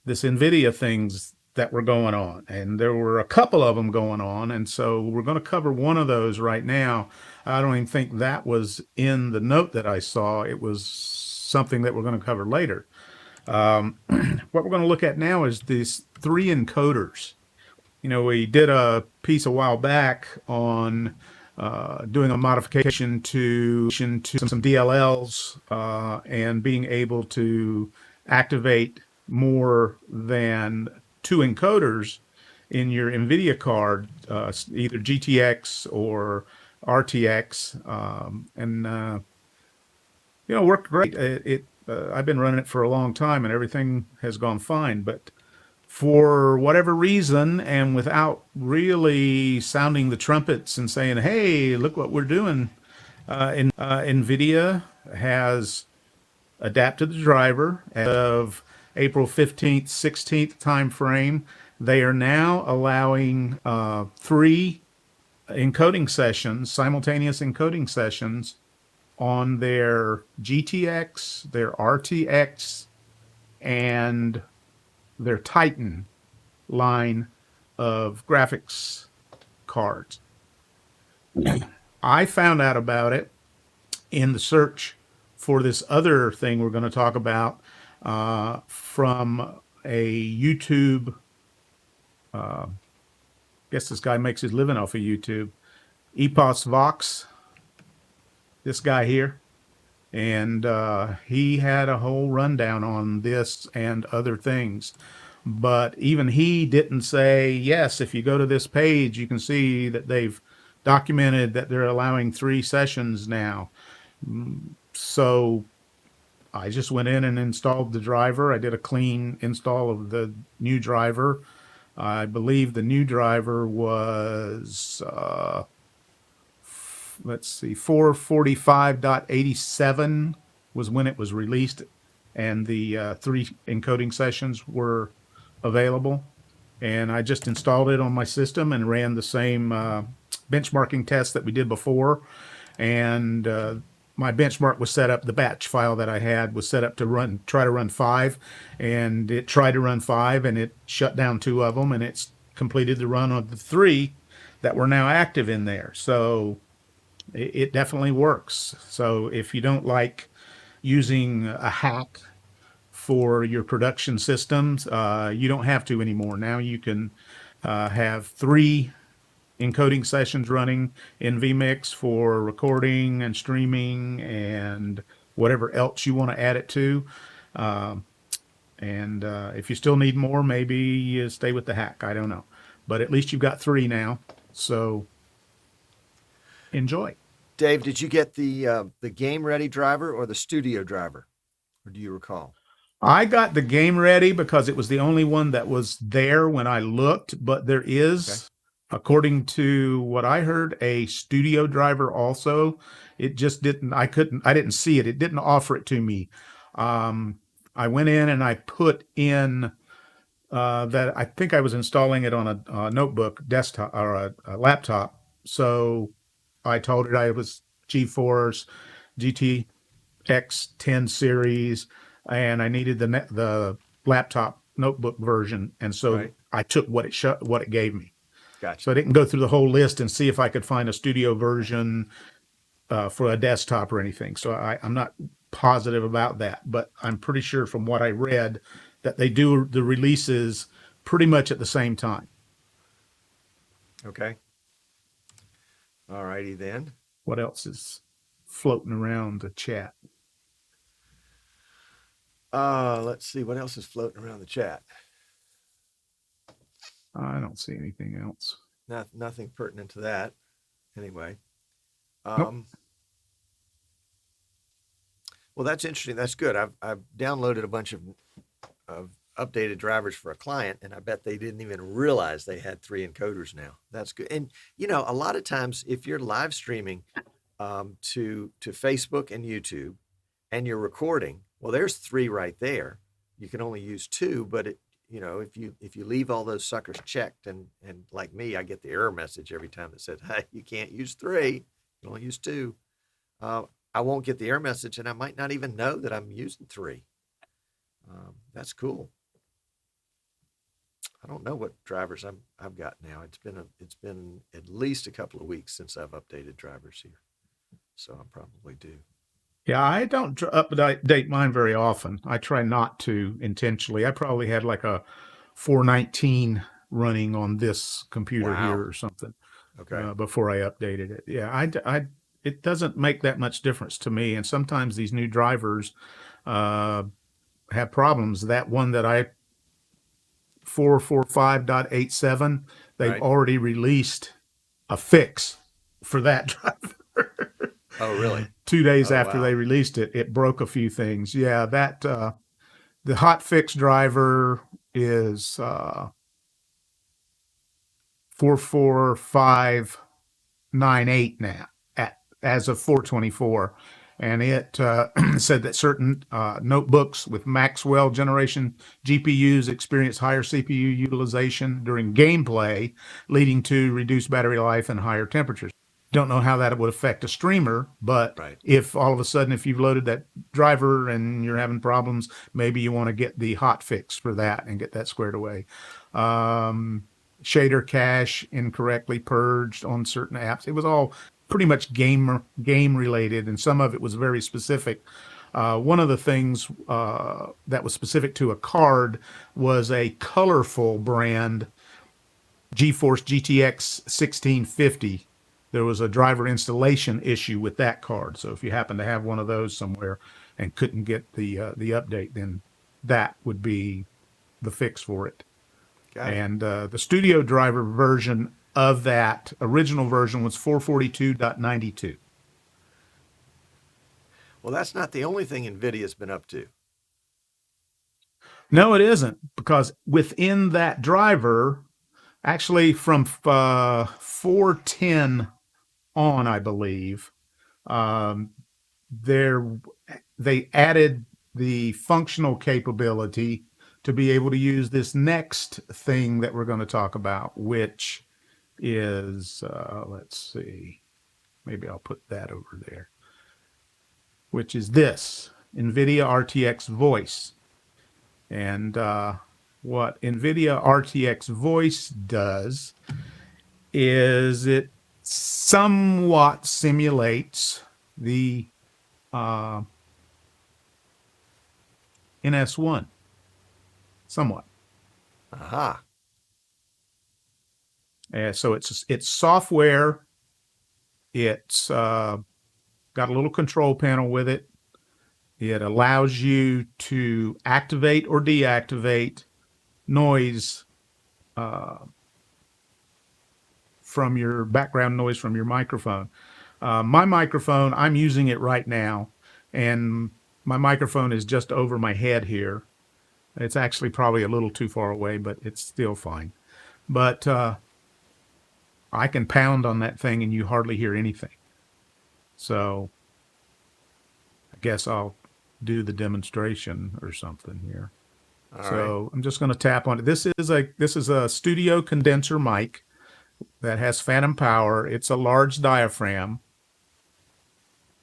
S1: this Nvidia things that were going on, and there were a couple of them going on, and so we're going to cover one of those right now. I don't even think that was in the note that I saw. It was something that we're going to cover later. What we're going to look at now is these 3 encoders. You know, we did a piece a while back on doing a modification to some DLLs and being able to activate more than 2 encoders in your Nvidia card, either GTX or RTX, and you know, worked great. I've been running it for a long time, and everything has gone fine. But for whatever reason, and without really sounding the trumpets and saying, "Hey, look what we're doing," Nvidia has adapted the driver as of April 15th, 16th time frame. They are now allowing 3 encoding sessions, simultaneous encoding sessions, on their GTX, their RTX, and their Titan line of graphics cards. I found out about it in the search for this other thing we're going to talk about from a YouTube. I guess this guy makes his living off of YouTube. Epos Vox, this guy here. And he had a whole rundown on this and other things. But even he didn't say, yes, if you go to this page, you can see that they've documented that they're allowing 3 sessions now. So I just went in and installed the driver. I did a clean install of the new driver. I believe the new driver was, let's see, 445.87 was when it was released, and the 3 encoding sessions were available. And I just installed it on my system and ran the same benchmarking test that we did before. And my benchmark was set up, the batch file that I had was set up to try to run 5, and it tried to run 5 and it shut down 2 of them, and it's completed the run of the 3 that were now active in there. So it definitely works. So if you don't like using a hack for your production systems, you don't have to anymore. Now you can have 3 encoding sessions running in vMix for recording and streaming and whatever else you want to add it to. And if you still need more, maybe you stay with the hack. I don't know. But at least you've got 3 now. So enjoy.
S2: Dave, did you get the game ready driver or the studio driver? Or do you recall?
S1: I got the game ready because it was the only one that was there when I looked, but there is, according to what I heard, a studio driver also. It just didn't, I didn't see it. It didn't offer it to me. I went in and I put in that I think I was installing it on a notebook, desktop, or a laptop. So I told it I was GeForce GTX 10 series, and I needed the laptop notebook version, and so I took what it gave me.
S2: Gotcha.
S1: So I didn't go through the whole list and see if I could find a studio version for a desktop or anything. So I'm not positive about that, but I'm pretty sure from what I read that they do the releases pretty much at the same time.
S2: Okay. All righty then.
S1: What else is floating around the chat?
S2: Let's see what else is floating around the chat.
S1: I don't see anything else.
S2: Nothing pertinent to that. Anyway.
S1: Nope.
S2: Well, that's interesting. That's good. I've downloaded a bunch of updated drivers for a client, and I bet they didn't even realize they had 3 encoders now. That's good. And a lot of times if you're live streaming to Facebook and YouTube and you're recording, well, there's 3 right there. You can only use 2, but if you leave all those suckers checked, and like me, I get the error message every time that says, hey, you can't use 3, you can only use 2. I won't get the error message, and I might not even know that I'm using 3. That's cool. I don't know what drivers I've got now. It's been at least a couple of weeks since I've updated drivers here, so I probably do.
S1: Yeah, I don't update mine very often. I try not to intentionally. I probably had like a 419 running on this computer here or something.
S2: Okay.
S1: Before I updated it. Yeah, it doesn't make that much difference to me. And sometimes these new drivers have problems. That one that 445.87, they've already released a fix for that driver.
S2: Oh, really?
S1: 2 days after they released it, it broke a few things. Yeah, that the hot fix driver is 44598 now as of 424, and it said that certain notebooks with Maxwell generation GPUs experience higher CPU utilization during gameplay, leading to reduced battery life and higher temperatures. Don't know how that would affect a streamer, but if all of a sudden, if you've loaded that driver and you're having problems, maybe you want to get the hot fix for that and get that squared away. Shader cache incorrectly purged on certain apps. It was all pretty much game related, and some of it was very specific. One of the things that was specific to a card was a colorful brand, GeForce GTX 1650. There was a driver installation issue with that card. So if you happen to have one of those somewhere and couldn't get the update, then that would be the fix for it. And the studio driver version of that original version was 442.92.
S2: Well, that's not the only thing NVIDIA's been up to.
S1: No, it isn't, because within that driver, actually from 410 on, I believe, they added the functional capability to be able to use this next thing that we're going to talk about, which is, let's see, maybe I'll put that over there. which is this Nvidia RTX Voice. And what Nvidia RTX Voice does is it somewhat simulates the NS1, somewhat.
S2: Aha.
S1: So it's software. It's got a little control panel with it. It allows you to activate or deactivate noise from your background noise from your microphone. My microphone, I'm using it right now, and my microphone is just over my head here. It's actually probably a little too far away, but it's still fine. But I can pound on that thing and you hardly hear anything. So I guess I'll do the demonstration or something here.
S2: All
S1: So I'm just going to tap on it. This is a studio condenser mic that has phantom power. It's a large diaphragm.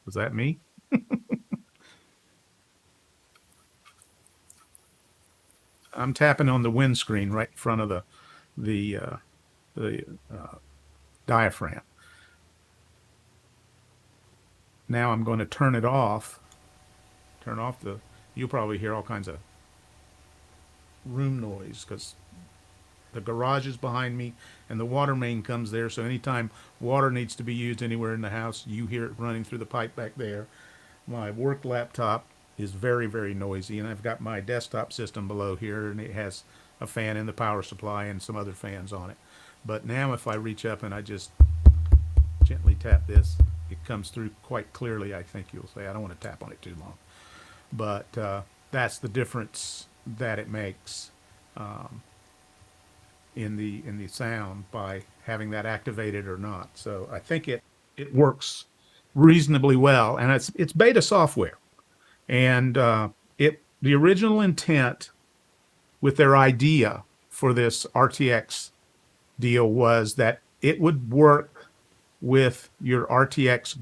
S1: Was that me? I'm tapping on the windscreen right in front of the diaphragm. Now I'm going to turn it off. Turn off you'll probably hear all kinds of room noise because the garage is behind me and the water main comes there. So anytime water needs to be used anywhere in the house, you hear it running through the pipe back there. My work laptop is very, very noisy, and I've got my desktop system below here, and it has a fan in the power supply and some other fans on it. But now if I reach up and I just gently tap this, it comes through quite clearly, I think you'll say. I don't want to tap on it too long. But that's the difference that it makes in the sound by having that activated or not. So I think it works reasonably well, and it's beta software. And the original intent with their idea for this RTX deal was that it would work with your RTX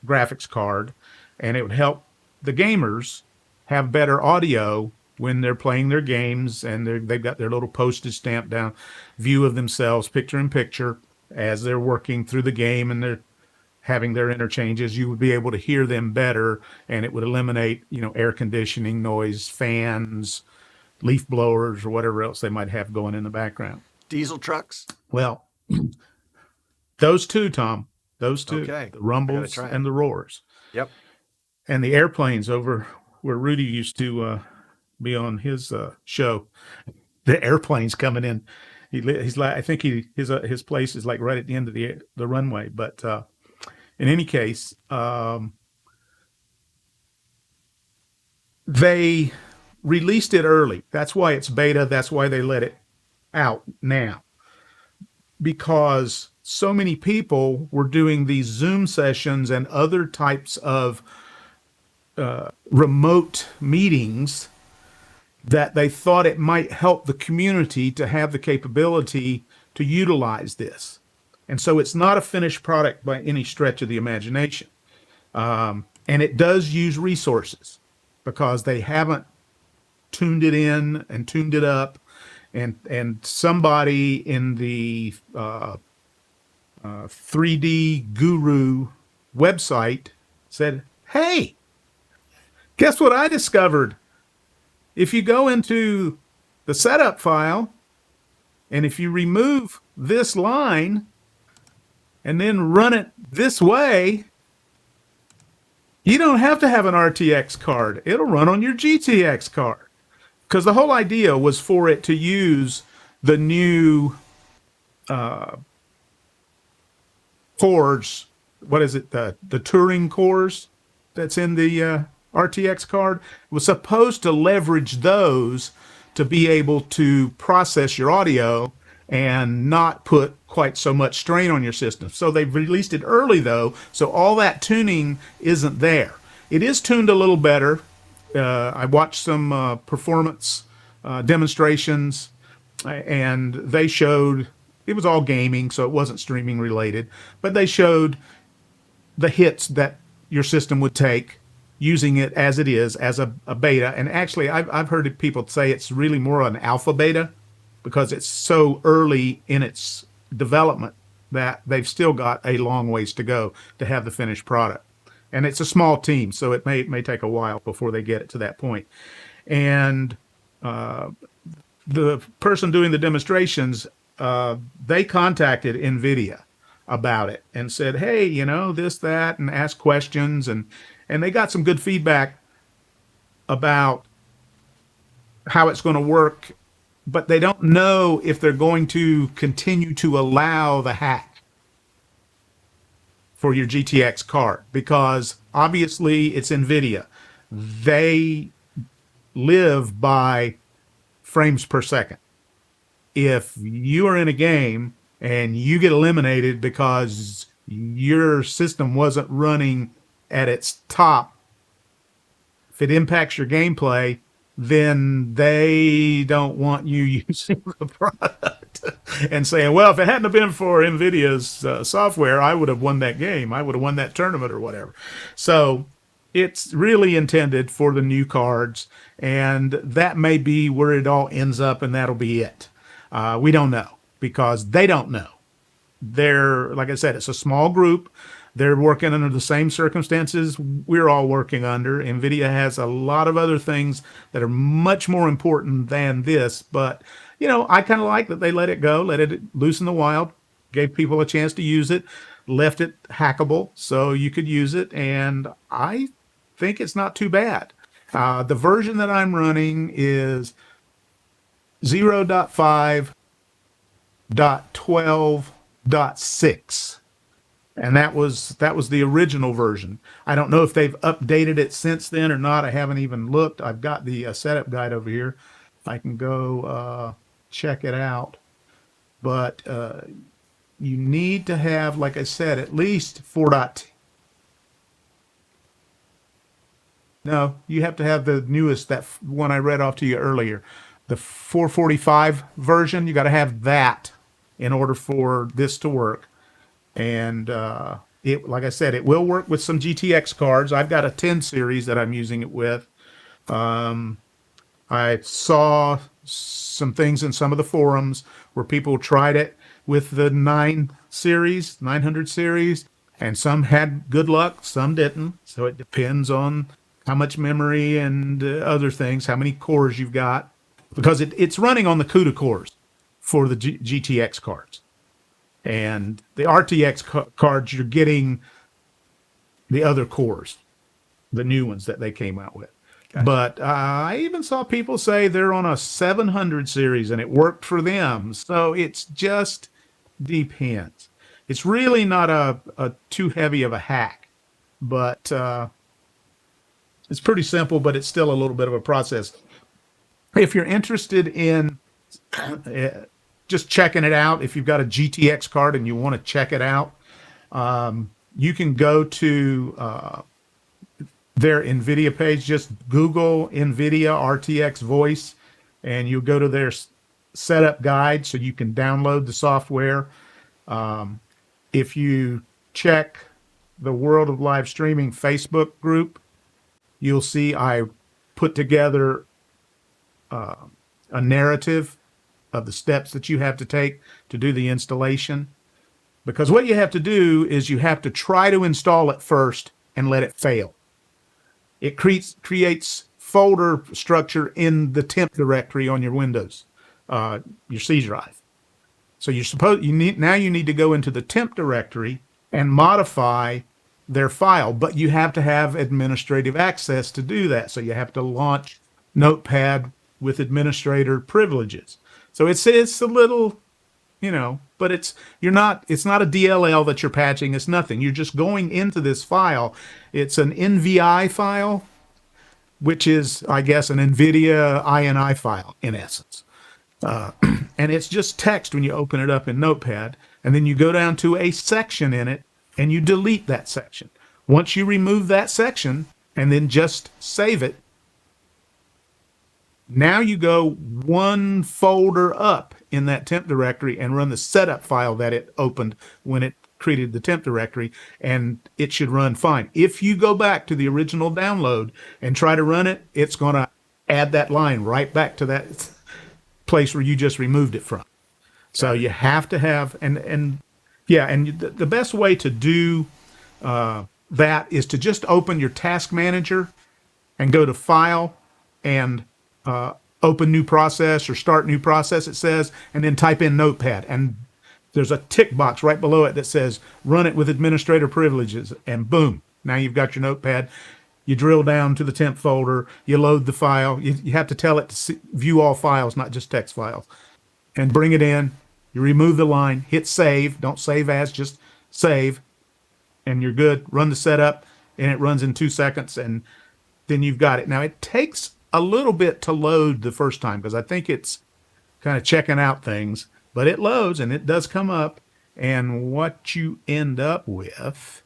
S1: graphics card, and it would help the gamers have better audio when they're playing their games, and they've got their little postage stamp down view of themselves, picture in picture, as they're working through the game and they're having their interchanges. You would be able to hear them better, and it would eliminate, air conditioning noise, fans, leaf blowers, or whatever else they might have going in the background.
S2: Diesel trucks?
S1: Well, those two, Tom, those two,
S2: Okay.
S1: the rumbles and the roars.
S2: Yep.
S1: And the airplanes over where Rudy used to be on his show, the airplanes coming in. He's like, I think his place is like right at the end of the runway. But in any case, they released it early. That's why it's beta. That's why they let it out now, because so many people were doing these Zoom sessions and other types of remote meetings that they thought it might help the community to have the capability to utilize this. And so it's not a finished product by any stretch of the imagination. And it does use resources because they haven't tuned it in and tuned it up. And somebody in the 3D Guru website said, hey, guess what I discovered? If you go into the setup file, and if you remove this line and then run it this way, you don't have to have an RTX card. It'll run on your GTX card. Because the whole idea was for it to use the new cores. What is it? The Turing cores that's in the RTX card. It was supposed to leverage those to be able to process your audio and not put quite so much strain on your system. So they've released it early, though, so all that tuning isn't there. It is tuned a little better. I watched some performance demonstrations, and they showed, it was all gaming, so it wasn't streaming related, but they showed the hits that your system would take using it as it is, as a beta. And actually, I've heard people say it's really more an alpha beta because it's so early in its development that they've still got a long ways to go to have the finished product. And it's a small team, so it may take a while before they get it to that point. And the person doing the demonstrations, they contacted Nvidia about it and said, hey, you know, this, that, and asked questions, and they got some good feedback about how it's going to work, but they don't know if they're going to continue to allow the hack for your GTX card, because obviously it's Nvidia. They live by frames per second. If you are in a game and you get eliminated because your system wasn't running at its top, if it impacts your gameplay, then they don't want you using the product and saying, well, if it hadn't have been for NVIDIA's software, I would have won that game. I would have won that tournament or whatever. So it's really intended for the new cards, and that may be where it all ends up, and that'll be it. We don't know because they don't know. They're, like I said, it's a small group. They're working under the same circumstances we're all working under. NVIDIA has a lot of other things that are much more important than this. But, you know, I kind of like that they let it go, let it loose in the wild, gave people a chance to use it, left it hackable so you could use it. And I think it's not too bad. The version that I'm running is 0.5.12.6. And that was the original version. I don't know if they've updated it since then or not. I haven't even looked. I've got the setup guide over here. I can go check it out. But you need to have, like I said, at least 4.0. No, you have to have the newest, that one I read off to you earlier. The 445 version, you got to have that in order for this to work. And it, like I said, it will work with some GTX cards. I've got a 10 series that I'm using it with. I saw some things in some of the forums where people tried it with the 900 series, and some had good luck, some didn't. So it depends on how much memory and other things, how many cores you've got, because it's running on the CUDA cores for the GTX cards. And the RTX cards, you're getting the other cores, the new ones that they came out with. Gotcha. But I even saw people say they're on a 700 series and it worked for them. So it's just depends. It's really not a too heavy of a hack, but it's pretty simple, but it's still a little bit of a process. If you're interested in just checking it out, if you've got a GTX card and you want to check it out, you can go to their NVIDIA page. Just Google NVIDIA RTX Voice, and you'll go to their setup guide so you can download the software. If you check the World of Live Streaming Facebook group, you'll see I put together a narrative of the steps that you have to take to do the installation. Because what you have to do is you have to try to install it first and let it fail. It creates folder structure in the temp directory on your Windows, your C drive. So you need to go into the temp directory and modify their file, but you have to have administrative access to do that. So you have to launch Notepad with administrator privileges. So it's a little, but it's not a DLL that you're patching. It's nothing. You're just going into this file. It's an NVI file, which is, I guess, an NVIDIA INI file in essence. And it's just text when you open it up in Notepad. And then you go down to a section in it and you delete that section. Once you remove that section and then just save it, now you go one folder up in that temp directory and run the setup file that it opened when it created the temp directory, and it should run fine. If you go back to the original download and try to run it, it's going to add that line right back to that place where you just removed it from. So you have to have, and the best way to do that is to just open your task manager and go to File and open new process or start new process, it says, and then type in Notepad. And there's a tick box right below it that says run it with administrator privileges, and boom, now you've got your Notepad. You drill down to the temp folder, you load the file. You have to tell it to view all files, not just text files, and bring it in. You remove the line, hit save. Don't save as, just save, and you're good. Run the setup, and it runs in 2 seconds, and then you've got it. Now, it takes a little bit to load the first time because I think it's kind of checking out things, but it loads, and it does come up, and what you end up with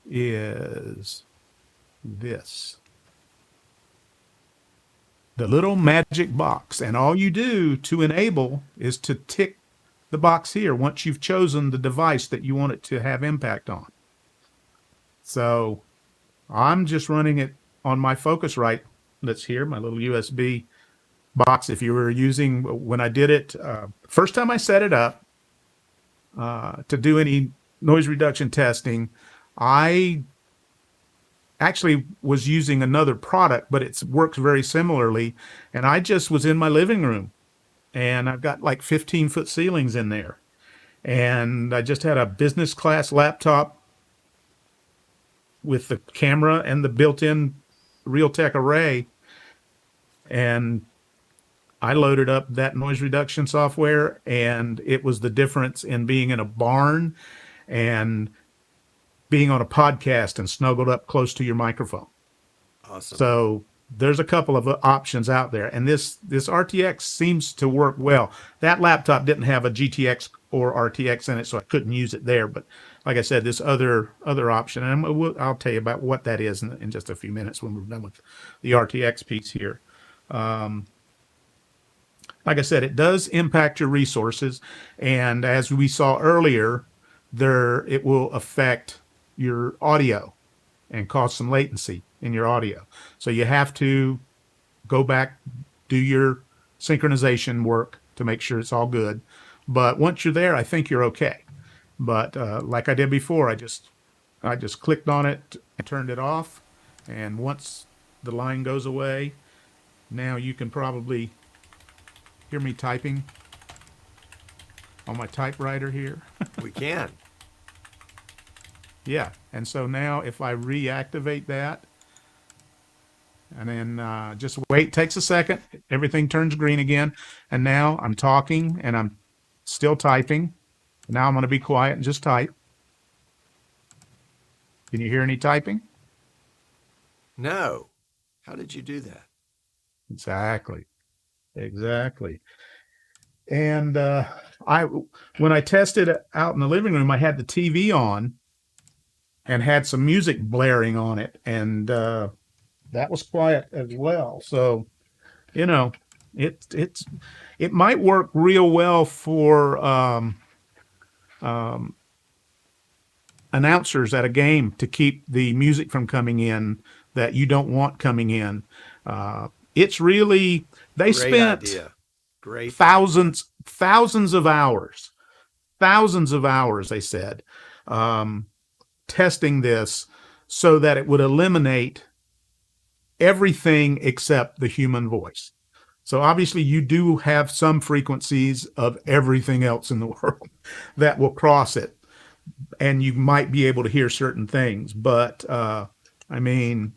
S1: is this. The little magic box, and all you do to enable is to tick the box here once you've chosen the device that you want it to have impact on. So I'm just running it on my Focusrite that's here, my little USB box. If you were using, when I did it, first time I set it up to do any noise reduction testing, I actually was using another product, but it works very similarly. And I just was in my living room, and I've got like 15-foot ceilings in there. And I just had a business class laptop with the camera and the built-in Realtek array. And I loaded up that noise reduction software, and it was the difference in being in a barn and being on a podcast and snuggled up close to your microphone.
S2: Awesome.
S1: So there's a couple of options out there, and this RTX seems to work well. That laptop didn't have a GTX or RTX in it, so I couldn't use it there. But like I said, this other option, and I'll tell you about what that is in just a few minutes when we're done with the RTX piece here. Like I said, it does impact your resources, and as we saw earlier, it will affect your audio and cause some latency in your audio. So you have to go back, do your synchronization work to make sure it's all good. But once you're there, I think you're okay. But like I did before, I just clicked on it and turned it off. And once the line goes away, now you can probably hear me typing on my typewriter here.
S2: We can.
S1: Yeah, and so now if I reactivate that, and then just wait, takes a second, everything turns green again, and now I'm talking and I'm still typing. Now I'm going to be quiet and just type. Can you hear any typing?
S2: No. How did you do that?
S1: Exactly. And when I tested it out in the living room, I had the TV on and had some music blaring on it, and that was quiet as well. So, you know, it might work real well for announcers at a game to keep the music from coming in that you don't want coming in. It's really, they spent
S2: Great.
S1: thousands of hours, they said, testing this so that it would eliminate everything except the human voice. So obviously you do have some frequencies of everything else in the world that will cross it, and you might be able to hear certain things. But I mean,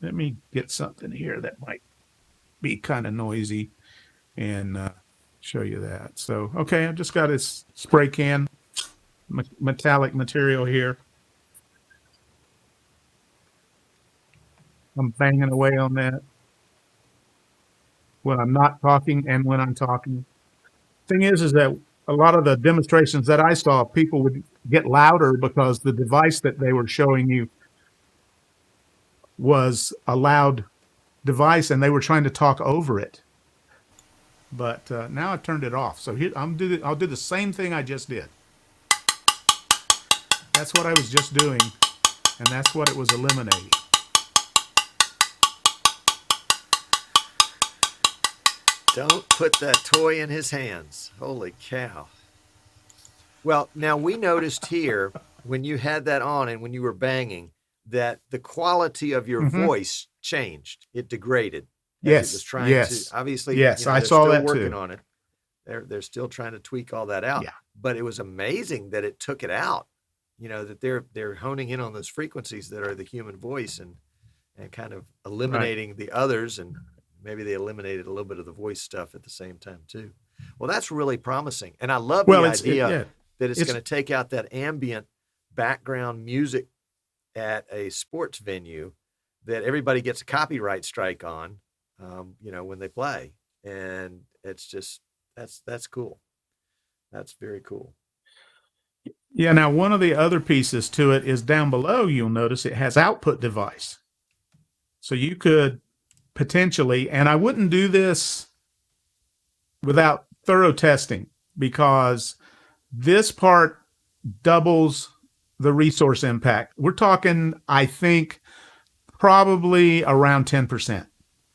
S1: let me get something here that might be kind of noisy and show you that. So, okay, I've just got this spray can metallic material here. I'm banging away on that when I'm not talking and when I'm talking. Thing is that a lot of the demonstrations that I saw, people would get louder because the device that they were showing you was a loud device and they were trying to talk over it. But now I've turned it off. So here I'll do the same thing I just did. That's what I was just doing, and that's what it was eliminating.
S2: Don't put that toy in his hands. Holy cow. Well, now we noticed here when you had that on and when you were banging that the quality of your voice changed. It degraded.
S1: Yes.
S2: It was trying to, obviously,
S1: yes, I
S2: they're
S1: saw
S2: still
S1: that
S2: working
S1: too.
S2: on it. They're still trying to tweak all that out.
S1: Yeah.
S2: But it was amazing that it took it out. That they're honing in on those frequencies that are the human voice and kind of eliminating the others, and maybe they eliminated a little bit of the voice stuff at the same time too. Well, that's really promising. And I love the idea that it's going to take out that ambient background music at a sports venue that everybody gets a copyright strike on, when they play. And it's just, that's cool. That's very cool.
S1: Yeah. Now, one of the other pieces to it is down below. You'll notice it has output device. So you could potentially, and I wouldn't do this without thorough testing, because this part doubles the resource impact. We're talking, I think, probably around 10%.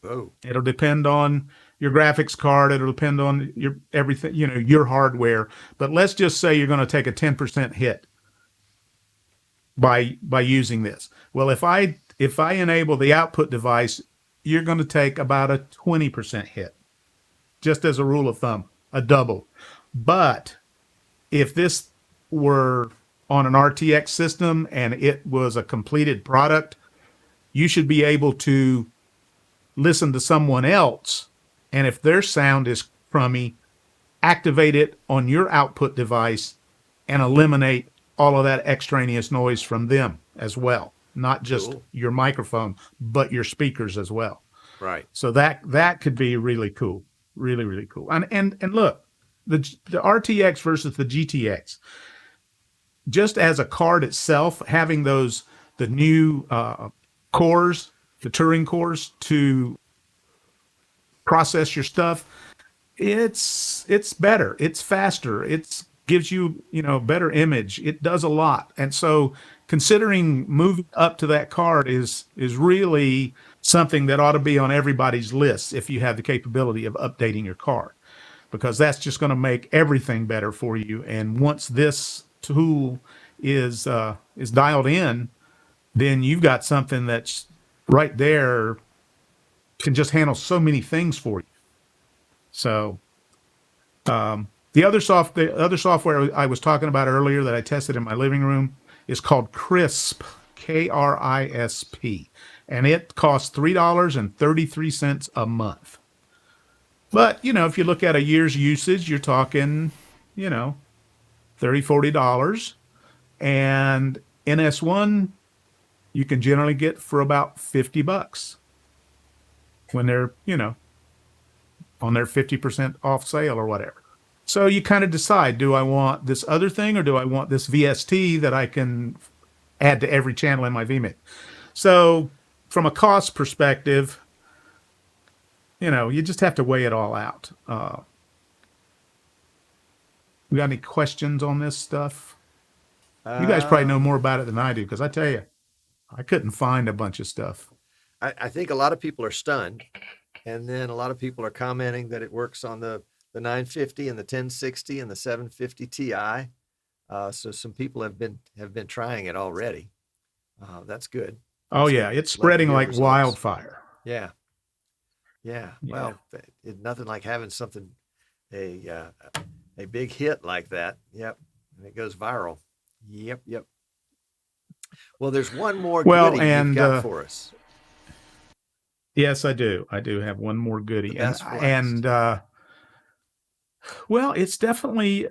S2: Oh.
S1: It'll depend on your graphics card. It'll depend on your everything, your hardware. But let's just say you're going to take a 10% hit by using this. Well, if I enable the output device, you're going to take about a 20% hit, just as a rule of thumb, a double. But if this were on an RTX system and it was a completed product, you should be able to listen to someone else, and if their sound is crummy, activate it on your output device and eliminate all of that extraneous noise from them as well. Not just your microphone, but your speakers as well.
S2: Right.
S1: So that could be really cool. Really, really cool. And look, the RTX versus the GTX, just as a card itself, having the new cores, the Turing cores to process your stuff, it's better. It's faster. It gives you, better image. It does a lot. And so considering moving up to that card is really something that ought to be on everybody's list if you have the capability of updating your card, because that's just going to make everything better for you. And once this tool is dialed in, then you've got something that's right there, can just handle so many things for you. So the other software I was talking about earlier that I tested in my living room is called Crisp, KRISP, and it costs $3.33 a month. But, if you look at a year's usage, you're talking, $30, $40. And NS1, you can generally get for about $50 when they're, on their 50% off sale or whatever. So you kind of decide, do I want this other thing or do I want this VST that I can add to every channel in my vMix? So from a cost perspective, you just have to weigh it all out. You got any questions on this stuff? You guys probably know more about it than I do, because I tell you, I couldn't find a bunch of stuff.
S2: I think a lot of people are stunned, and then a lot of people are commenting that it works on the 950 and the 1060 and the 750 Ti. So some people have been trying it already. That's good.
S1: Oh yeah, it's spreading like
S2: results.
S1: wildfire.
S2: Yeah. Well, nothing like having something a big hit like that. Yep, and it goes viral. Yep. Well, there's one more goodie you've got for us.
S1: Yes, I do. I do have one more goodie, and well, it's definitely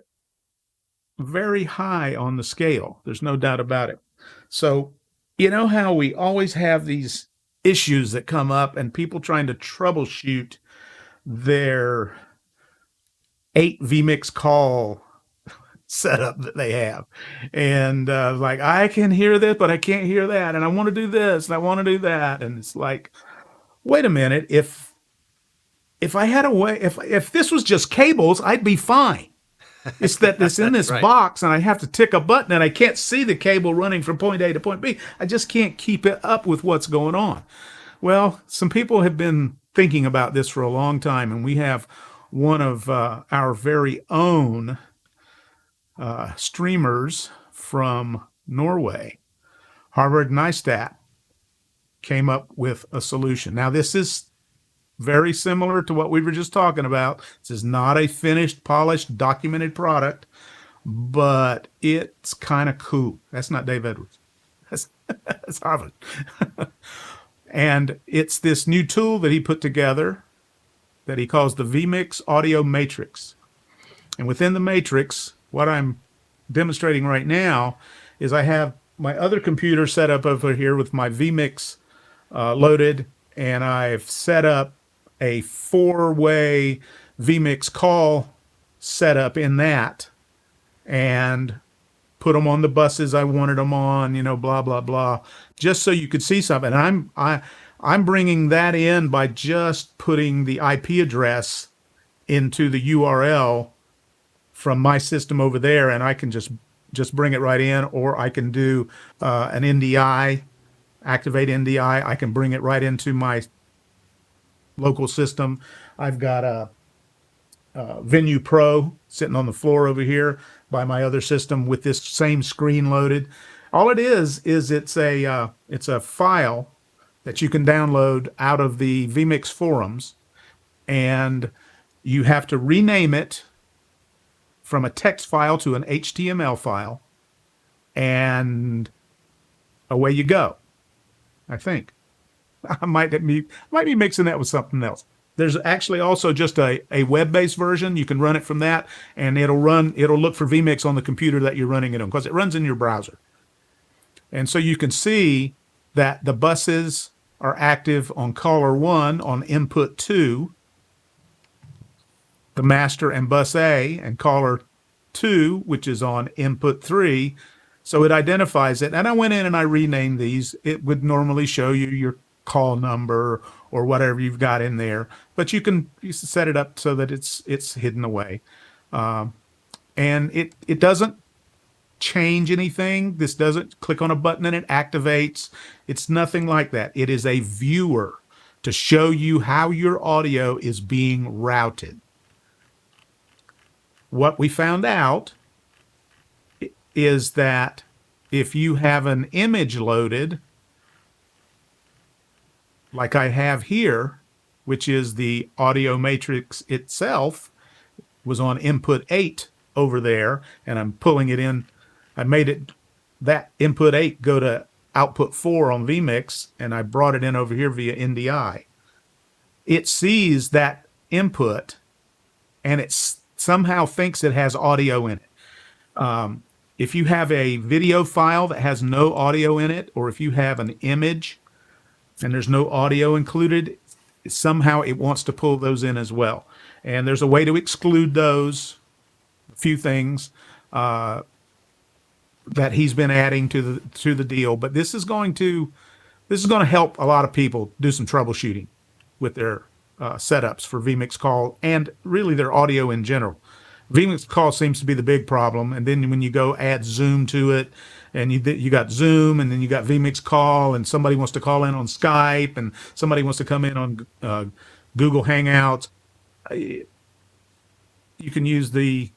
S1: very high on the scale. There's no doubt about it. So, how we always have these issues that come up and people trying to troubleshoot their 8 vMix call setup that they have. And like, I can hear this, but I can't hear that. And I want to do this and I want to do that. And it's like, wait a minute. If I had a way, if this was just cables, I'd be fine. It's that it's in this
S2: Right.
S1: box and I have to tick a button and I can't see the cable running from point A to point B. I just can't keep it up with what's going on. Well, some people have been thinking about this for a long time, and we have one of our very own streamers from Norway, Harvard Nystat, came up with a solution. Now, this is very similar to what we were just talking about. This is not a finished, polished, documented product, but it's kind of cool. That's not Dave Edwards. That's Harvard. And it's this new tool that he put together that he calls the vMix Audio Matrix. And within the matrix, what I'm demonstrating right now is I have my other computer set up over here with my vMix loaded, and I've set up a 4-way vMix call setup in that, and put them on the buses I wanted them on, blah blah blah, just so you could see something. And I'm bringing that in by just putting the IP address into the URL from my system over there, and I can just bring it right in, or I can do an NDI, activate NDI. I can bring it right into my local system. I've got a Venue Pro sitting on the floor over here by my other system with this same screen loaded. All it is it's a file that you can download out of the vMix forums, and you have to rename it from a text file to an HTML file, and away you go. I think I might be mixing that with something else. There's actually also just a web-based version. You can run it from that, and it'll look for vMix on the computer that you're running it on, because it runs in your browser. And so you can see that the buses are active on caller 1 on input 2, the master and bus A, and caller 2, which is on input 3. So it identifies it. And I went in and I renamed these. It would normally show you your call number or whatever you've got in there, but you can set it up so that it's hidden away. And it doesn't change anything. This doesn't click on a button and it activates. It's nothing like that. It is a viewer to show you how your audio is being routed. What we found out is that if you have an image loaded, like I have here, which is the audio matrix itself, was on input 8 over there, and I'm pulling it in. I made it, that input 8 go to output 4 on vMix, and I brought it in over here via NDI. It sees that input, and it somehow thinks it has audio in it. If you have a video file that has no audio in it, or if you have an image and there's no audio included, somehow it wants to pull those in as well. And there's a way to exclude those, a few things that he's been adding to the deal. But this is going to help a lot of people do some troubleshooting with their setups for vMix Call and really their audio in general. vMix Call seems to be the big problem, and then when you go add Zoom to it, and you got Zoom, and then you got vMix Call, and somebody wants to call in on Skype, and somebody wants to come in on Google Hangouts, you can use the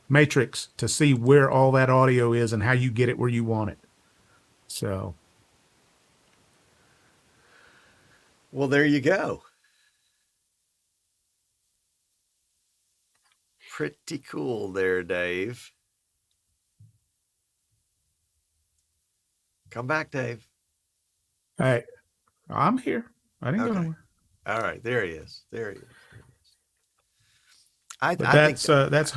S1: matrix to see where all that audio is and how you get it where you want it. So,
S2: Well, there you go. Pretty cool there, Dave. Come back, Dave.
S1: hey, I'm here. I didn't go
S2: Okay.
S1: nowhere.
S2: All right, there he is. There he is. I
S1: But
S2: think
S1: that's
S2: I
S1: that's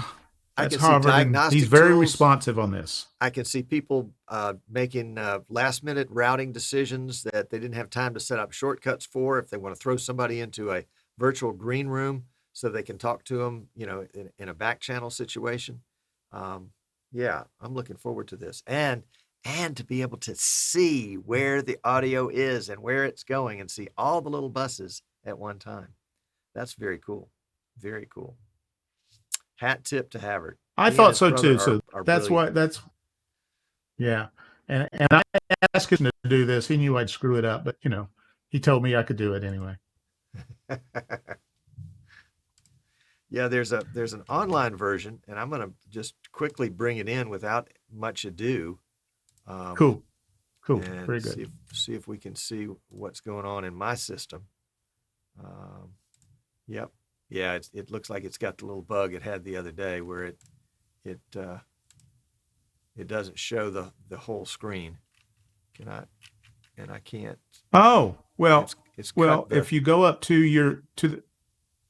S2: can see
S1: Harvard, and
S2: diagnostic
S1: he's very
S2: tools.
S1: responsive on this.
S2: I can see people making last-minute routing decisions that they didn't have time to set up shortcuts for. If they want to throw somebody into a virtual green room so they can talk to them, in a back channel situation. Yeah, I'm looking forward to this, and to be able to see where the audio is and where it's going, and see all the little buses at one time. That's very cool. Very cool. Hat tip to Havard.
S1: I
S2: He and
S1: thought
S2: his
S1: so
S2: brother
S1: too. So
S2: are
S1: that's
S2: brilliant.
S1: why yeah. And I asked him to do this. He knew I'd screw it up, but he told me I could do it anyway.
S2: Yeah, there's an online version, and I'm gonna just quickly bring it in without much ado.
S1: Cool.
S2: And
S1: Very good.
S2: see if we can see what's going on in my system. Yep. Yeah, it looks like it's got the little bug it had the other day where it doesn't show the whole screen. I can't.
S1: Oh, well,
S2: It's
S1: well, if you go up to the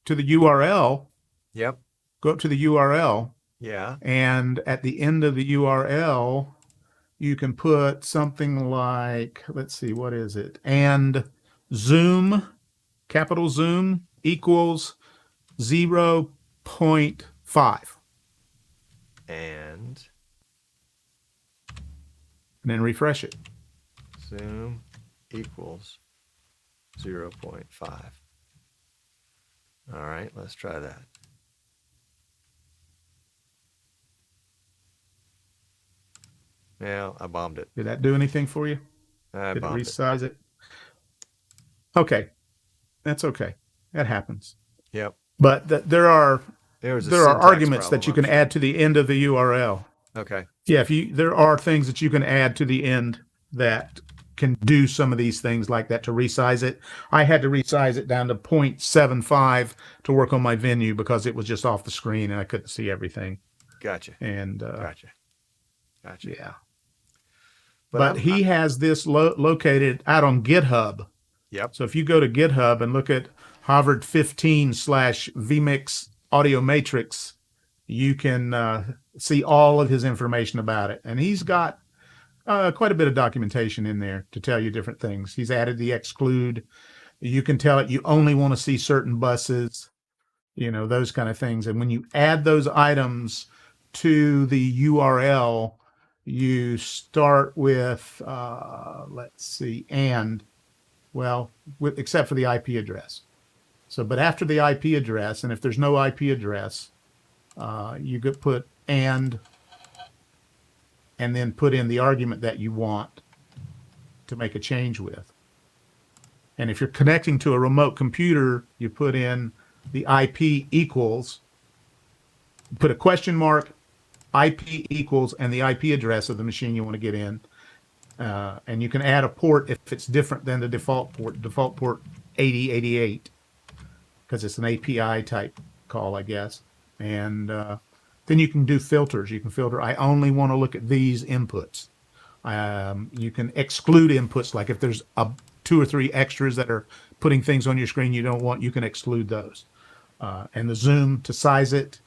S1: URL,
S2: Yep.
S1: go up to the URL,
S2: Yeah.
S1: and at the end of the URL, you can put something like, let's see, what is it? And zoom, capital zoom equals 0.5.
S2: And
S1: then refresh it.
S2: zoom equals 0.5. All right, let's try that. Yeah, I bombed it.
S1: Did that do anything for you?
S2: I
S1: Did it
S2: bombed it.
S1: resize it? Okay. That's okay. That happens.
S2: Yep.
S1: But there are
S2: There
S1: arguments that you can add to the end of the URL.
S2: Okay.
S1: Yeah, there are things that you can add to the end that can do some of these things like that to resize it. I had to resize it down to 0.75 to work on my venue because it was just off the screen and I couldn't see everything.
S2: Gotcha.
S1: And
S2: Gotcha.
S1: yeah.
S2: But
S1: But he has this located out on GitHub.
S2: Yep.
S1: So if you go to GitHub and look at Harvard 15 / vMix audio matrix, you can see all of his information about it. And he's got quite a bit of documentation in there to tell you different things. He's added the exclude. You can tell it you only want to see certain buses, those kind of things. And when you add those items to the URL, you start with, let's see, except for the IP address. So, but after the IP address, and if there's no IP address, you could put and then put in the argument that you want to make a change with. And if you're connecting to a remote computer, you put in the IP equals, put a question mark, IP equals, and the IP address of the machine you want to get in. And you can add a port if it's different than the default port 8088, because it's an API type call, I guess. And then you can do filters. You can filter, I only want to look at these inputs. You can exclude inputs, like if there's 2 or 3 extras that are putting things on your screen you don't want, you can exclude those. And the zoom to size it.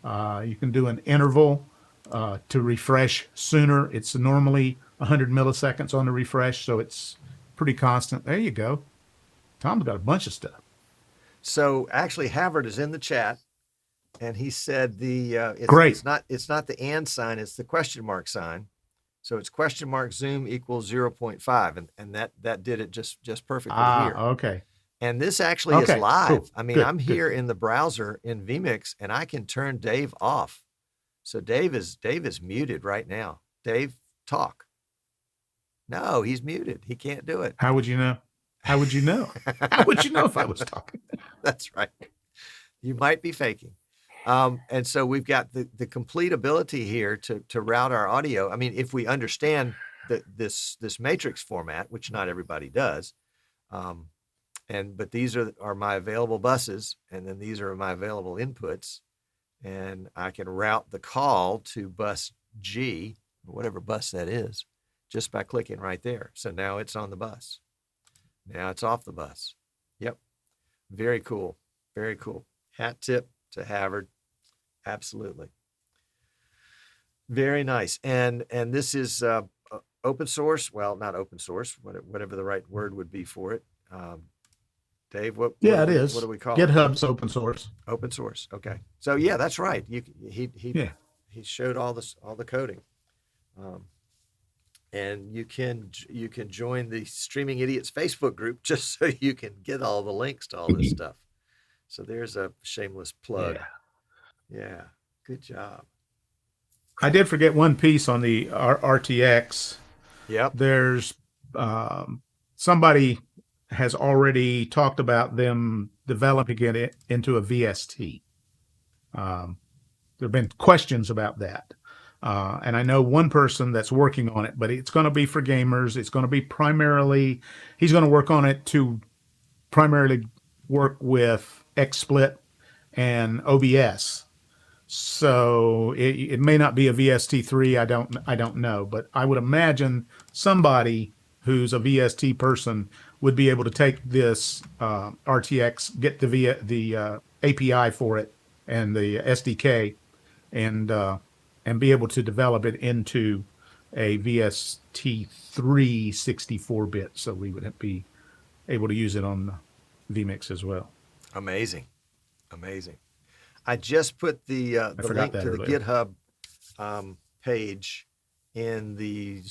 S1: You can do an interval to refresh sooner. It's normally 100 milliseconds on the refresh, so it's pretty constant. There you go. Tom's got a bunch of stuff.
S2: So actually, Havard is in the chat, and he said
S1: Great.
S2: It's not the and sign, it's the question mark sign. So it's question mark zoom equals 0.5, and that did it just perfectly here.
S1: Okay.
S2: And this actually is live.
S1: Cool.
S2: I mean,
S1: Good.
S2: I'm here in the browser in vMix, and I can turn Dave off. So Dave is muted right now. Dave, talk. No, he's muted. He can't do it.
S1: How would you know? How would you know? How would you know if I was talking?
S2: That's right. You might be faking. And so we've got the complete ability here to route our audio. I mean, if we understand this matrix format, which not everybody does, but these are my available buses, and then these are my available inputs, and I can route the call to bus G, whatever bus that is, just by clicking right there. So now it's on the bus. Now it's off the bus. Yep. Very cool. Very cool. Hat tip to Havard. Absolutely. Very nice. And this is open source. Well, not open source, whatever the right word would be for it. Dave, what
S1: it is.
S2: What do we call it?
S1: GitHub's open source.
S2: Open source. Okay. So yeah, that's right. He showed all the coding. And you can join the Streaming Idiots Facebook group just so you can get all the links to all this stuff. So there's a shameless plug.
S1: Yeah.
S2: Yeah. Good job.
S1: I did forget one piece on the RTX.
S2: Yep.
S1: There's somebody has already talked about them developing it into a VST. There have been questions about that. And I know one person that's working on it, but it's going to be for gamers. It's going to be primarily, he's going to work on it to primarily work with XSplit and OBS. So it may not be a VST3. I don't know, but I would imagine somebody who's a VST person would be able to take this RTX, get the API for it and the SDK, and be able to develop it into a VST3 64-bit. So we would be able to use it on vMix as well.
S2: Amazing. I just put the link to the GitHub page in the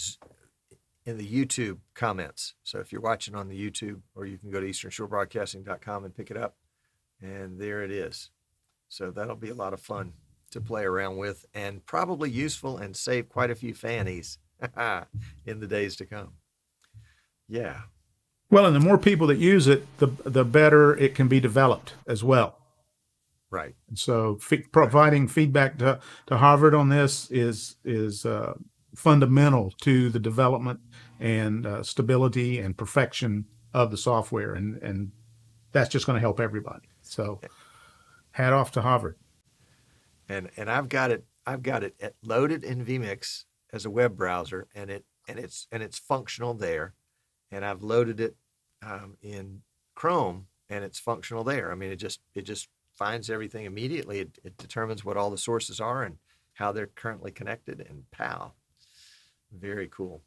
S2: YouTube comments. So if you're watching on the YouTube, or you can go to easternshorebroadcasting.com and pick it up, and there it is. So that'll be a lot of fun to play around with, and probably useful, and save quite a few fannies in the days to come. Yeah.
S1: Well, and the more people that use it, the better it can be developed as well.
S2: Right.
S1: And so providing feedback to Harvard on this is fundamental to the development and stability and perfection of the software, and that's just going to help everybody. So, hat off to Harvard.
S2: And I've got it loaded in vMix as a web browser, and it's functional there, and I've loaded it in Chrome, and it's functional there. I mean, it just finds everything immediately. It determines what all the sources are and how they're currently connected, and pow. Very cool.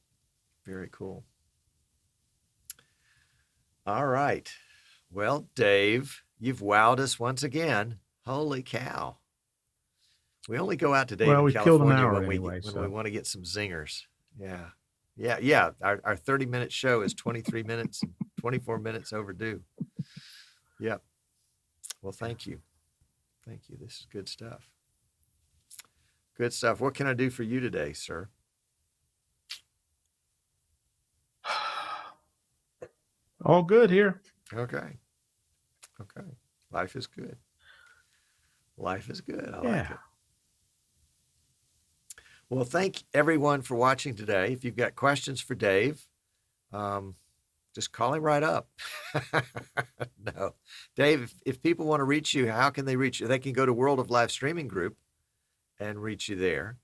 S2: All right. Well, Dave, you've wowed us once again. Holy cow. We only go out to Dave in California when we want to get some zingers. Yeah. Our 30-minute show is 23 minutes and 24 minutes overdue. Yep. Well, thank you. This is good stuff. What can I do for you today, sir?
S1: All good here.
S2: Okay. Life is good. I like it. Well, thank everyone for watching today. If you've got questions for Dave, just call him right up. No. Dave, if people want to reach you, how can they reach you? They can go to World of Live Streaming Group and reach you there.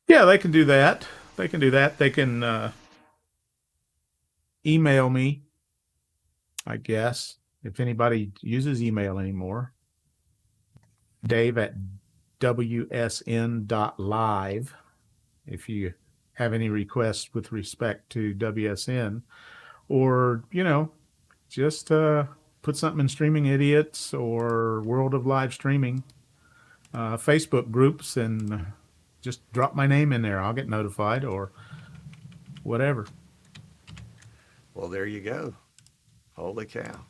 S1: Yeah, they can do that. They can email me, I guess, if anybody uses email anymore. Dave at WSN.live. If you have any requests with respect to WSN, or, just put something in Streaming Idiots or World of Live Streaming Facebook groups, and just drop my name in there. I'll get notified, or whatever.
S2: Well, there you go. Holy cow.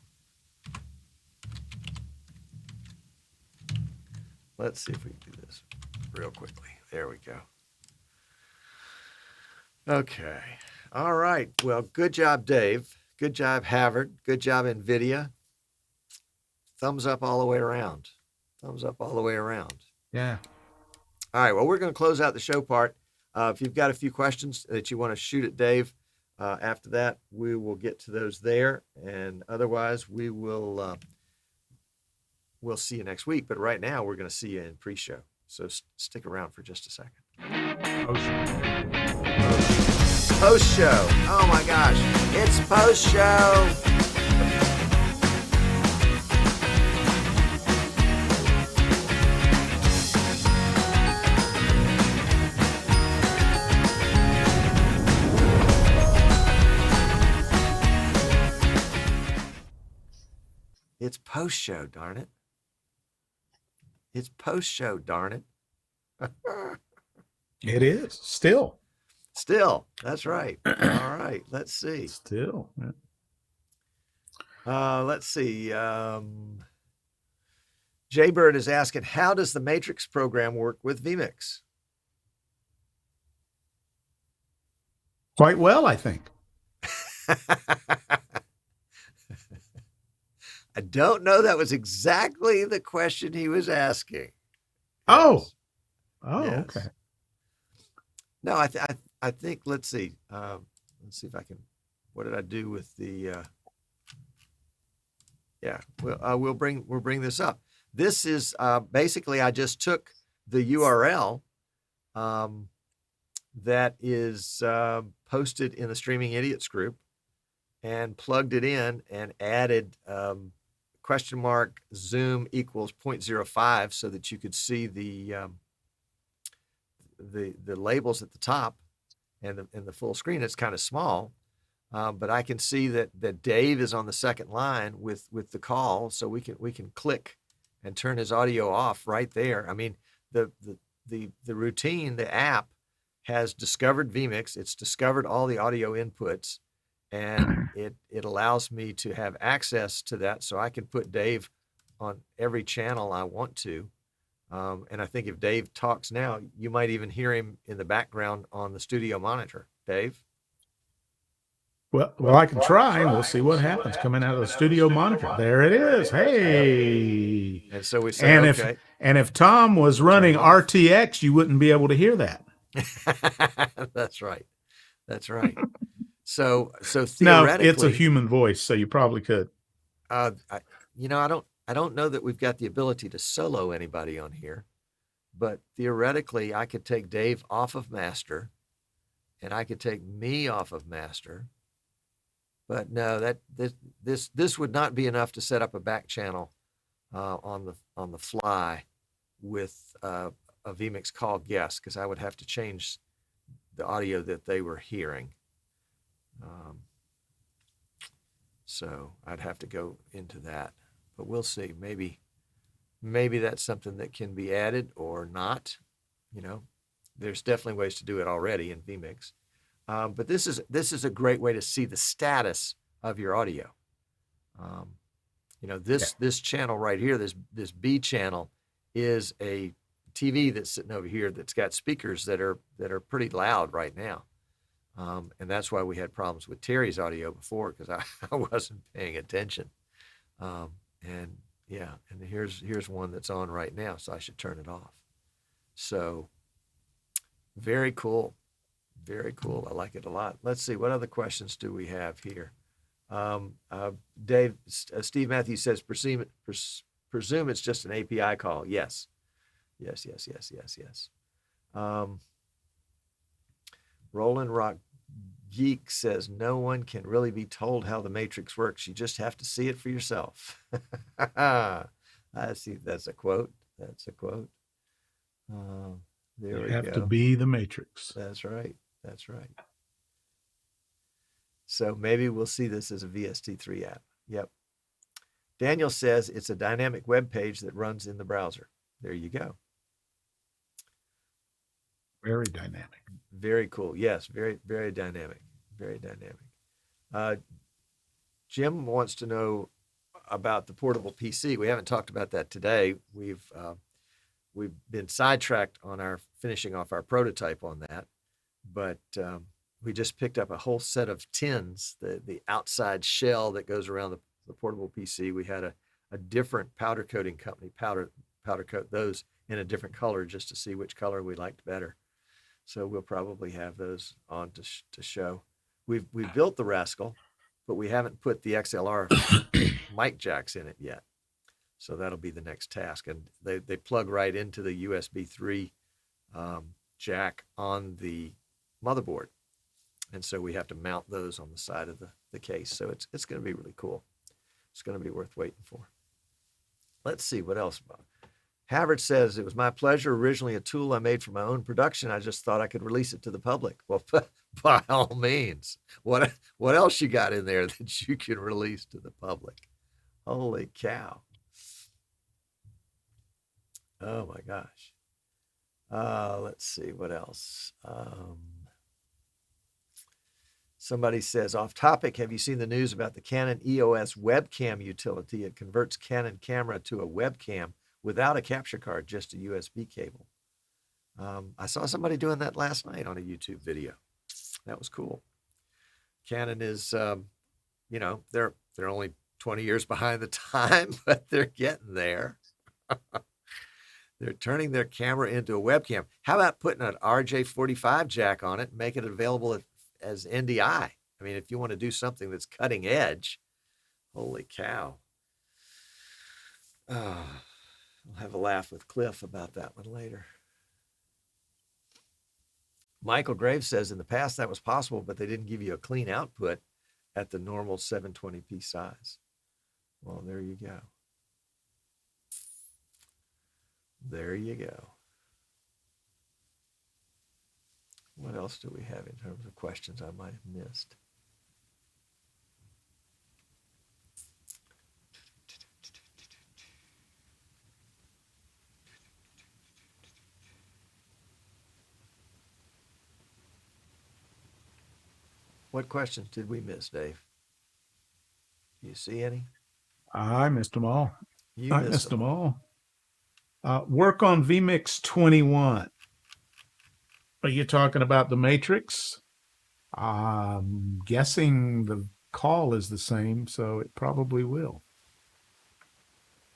S2: Let's see if we can do this real quickly. There we go. Okay. All right. Well, good job, Dave. Good job, Harvard. Good job, Nvidia. Thumbs up all the way around.
S1: Yeah.
S2: All right. Well, we're going to close out the show part. If you've got a few questions that you want to shoot at Dave, after that, we will get to those there. And otherwise, we'll see you next week. But right now, we're going to see you in pre-show. So stick around for just a second. Post-show. Oh, my gosh. It's post-show. It's post-show, darn it. It's post-show, darn it.
S1: It is. Still,
S2: that's right. All right, let's see.
S1: Still.
S2: Let's see. Jaybird is asking, how does the Matrix program work with vMix?
S1: Quite well, I think.
S2: I don't know. That was exactly the question he was asking.
S1: Oh,
S2: Yes.
S1: oh,
S2: Yes.
S1: okay.
S2: No, I think, let's see. Let's see if I can, what did I do with the, yeah, we'll bring this up. This is, basically, I just took the URL, that is, posted in the Streaming Idiots group and plugged it in and added, question mark zoom equals 0.05 so that you could see the labels at the top and the full screen. It's kind of small, but I can see that Dave is on the second line with the call, so we can click and turn his audio off right there. I mean, the routine, the app has discovered vMix. It's discovered all the audio inputs, and it allows me to have access to that, so I can put Dave on every channel I want to. And I think if Dave talks now, you might even hear him in the background on the studio monitor. Dave?
S1: Well, I can try, and we'll see what happens coming out of the studio monitor. There it is. Hey.
S2: And so we say,
S1: And
S2: okay.
S1: if Tom was running
S2: Turn it off.
S1: RTX, you wouldn't be able to hear that.
S2: That's right. That's right. So
S1: No,
S2: theoretically,
S1: it's a human voice, so you probably could.
S2: I don't know that we've got the ability to solo anybody on here, but theoretically, I could take Dave off of master, and I could take me off of master. But no, this would not be enough to set up a back channel on the fly with a vMix call guest, because I would have to change the audio that they were hearing. So I'd have to go into that, but we'll see. Maybe that's something that can be added or not. You know, there's definitely ways to do it already in vMix. But this is a great way to see the status of your audio. You know, this channel right here, this B channel, is a TV that's sitting over here that's got speakers that are pretty loud right now. And that's why we had problems with Terry's audio before, because I wasn't paying attention. And yeah, and here's one that's on right now, so I should turn it off. So very cool. Very cool. I like it a lot. Let's see, what other questions do we have here? Dave, Steve Matthews says, presume it's just an API call. Yes. Roland Rock Geek says, no one can really be told how the Matrix works. You just have to see it for yourself. I see. That's a quote. There we go.
S1: You have to be the Matrix.
S2: That's right. So maybe we'll see this as a VST3 app. Yep. Daniel says it's a dynamic web page that runs in the browser. There you go.
S1: Very dynamic.
S2: Very cool. Yes, very, very dynamic. Jim wants to know about the portable PC. We haven't talked about that today. We've been sidetracked on finishing off our prototype on that, but we just picked up a whole set of tins, the outside shell that goes around the portable PC. We had a different powder coating company powder coat those in a different color just to see which color we liked better. So we'll probably have those on to show. We've built the rascal, but we haven't put the XLR mic jacks in it yet. So that'll be the next task. And they plug right into the USB 3 jack on the motherboard. And so we have to mount those on the side of the case. So it's going to be really cool. It's going to be worth waiting for. Let's see what else. Havard says, it was my pleasure. Originally a tool I made for my own production. I just thought I could release it to the public. Well, by all means. What else you got in there that you can release to the public? Holy cow. Oh my gosh. Let's see what else. Somebody says, off topic, have you seen the news about the Canon EOS webcam utility? It converts Canon camera to a webcam without a capture card, just a USB cable. I saw somebody doing that last night on a YouTube video. That was cool. Canon is, you know, they're only 20 years behind the time, but they're getting there. They're turning their camera into a webcam. How about putting an RJ45 jack on it and make it available as NDI? I mean, if you want to do something that's cutting edge, holy cow. I'll have a laugh with Cliff about that one later. Michael Graves says in the past that was possible, but they didn't give you a clean output at the normal 720p size. Well, there you go. There you go. What else do we have in terms of questions I might have missed? What questions did we miss, Dave? Do you see any?
S1: I missed them all.
S2: You
S1: I
S2: missed
S1: missed
S2: them.
S1: them all. Work on vMix 21. Are you talking about the Matrix? I'm guessing the call is the same, so it probably will.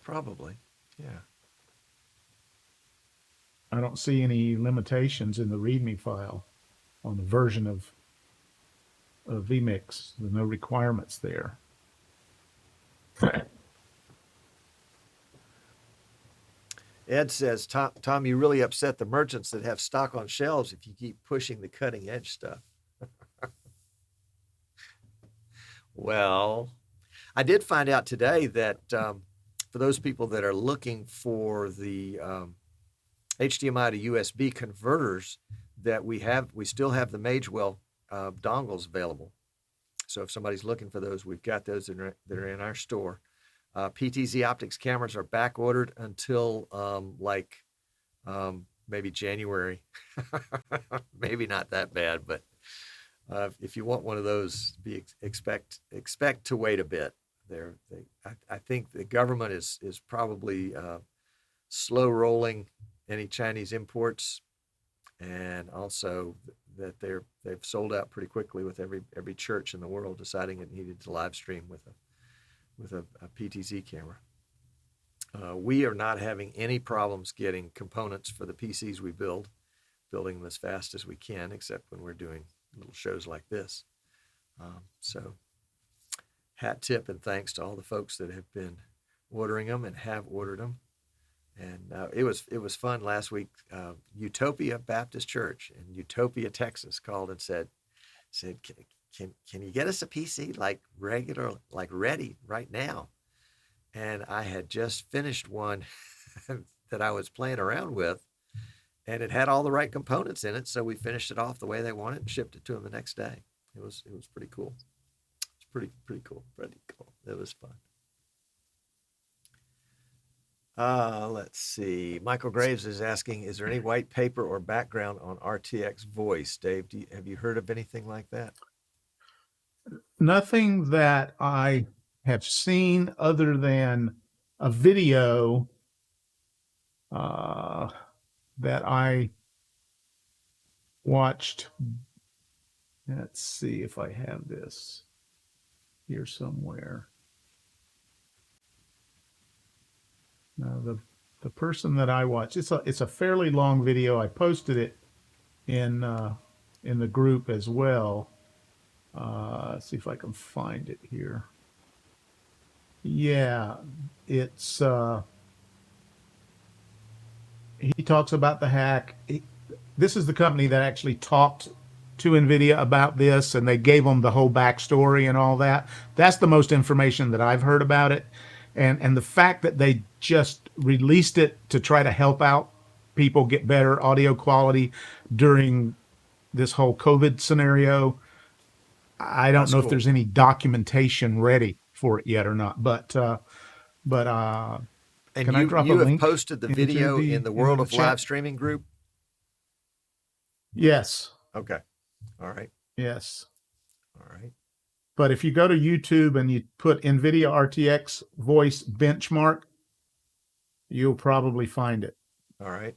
S2: Probably, yeah.
S1: I don't see any limitations in the README file on the version of vMix. There's no requirements there.
S2: Ed says, Tom, you really upset the merchants that have stock on shelves if you keep pushing the cutting edge stuff. Well, I did find out today that for those people that are looking for the HDMI to USB converters, that we still have the Magewell dongles available. So if somebody's looking for those, we've got those that are in our store. PTZ Optics cameras are back ordered until maybe January. Maybe not that bad, but if you want one of those, expect to wait a bit. I think the government is probably slow rolling any Chinese imports, and also that they've sold out pretty quickly with every church in the world deciding it needed to live stream with a PTZ camera. We are not having any problems getting components for the PCs we building them as fast as we can, except when we're doing little shows like this. So hat tip and thanks to all the folks that have been ordering them and have ordered them. And it was fun last week. Utopia Baptist Church in Utopia, Texas called and said, can you get us a PC like regular, like ready right now? And I had just finished one that I was playing around with, and it had all the right components in it. So we finished it off the way they wanted and shipped it to them the next day. It was pretty cool. It's pretty cool. Pretty cool. It was fun. Let's see. Michael Graves is asking, is there any white paper or background on RTX Voice? Dave, have you heard of anything like that?
S1: Nothing that I have seen other than a video that I watched. Let's see if I have this here somewhere. Now, the person that I watched, it's a fairly long video. I posted it in the group as well. Let's see if I can find it here. Yeah, it's he talks about the hack. This is the company that actually talked to Nvidia about this, and they gave them the whole backstory and all that. That's the most information that I've heard about it, and the fact that they just released it to try to help out people get better audio quality during this whole COVID scenario. I don't know if there's any documentation ready for it yet or not, but
S2: And
S1: can I drop a
S2: you have
S1: link
S2: posted the video in the World of
S1: chat?
S2: Live Streaming group?
S1: Yes.
S2: Okay. All right.
S1: Yes.
S2: All right.
S1: But if you go to YouTube and you put NVIDIA RTX voice benchmark, You'll probably find it.
S2: All right.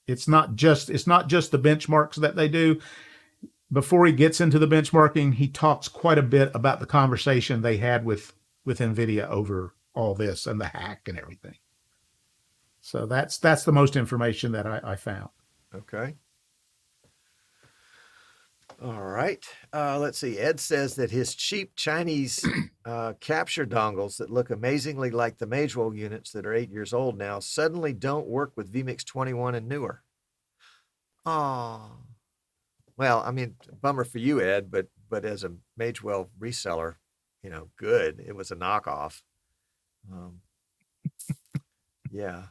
S1: It's not just the benchmarks that they do. Before he gets into the benchmarking, he talks quite a bit about the conversation they had with Nvidia over all this and the hack and everything. So that's the most information that I found.
S2: Okay. All right. Let's see. Ed says that his cheap Chinese capture dongles that look amazingly like the Magewell units that are 8 years old now suddenly don't work with vMix 21 and newer. Oh. Well, I mean, bummer for you, Ed, but as a Magewell reseller, good. It was a knockoff. Yeah.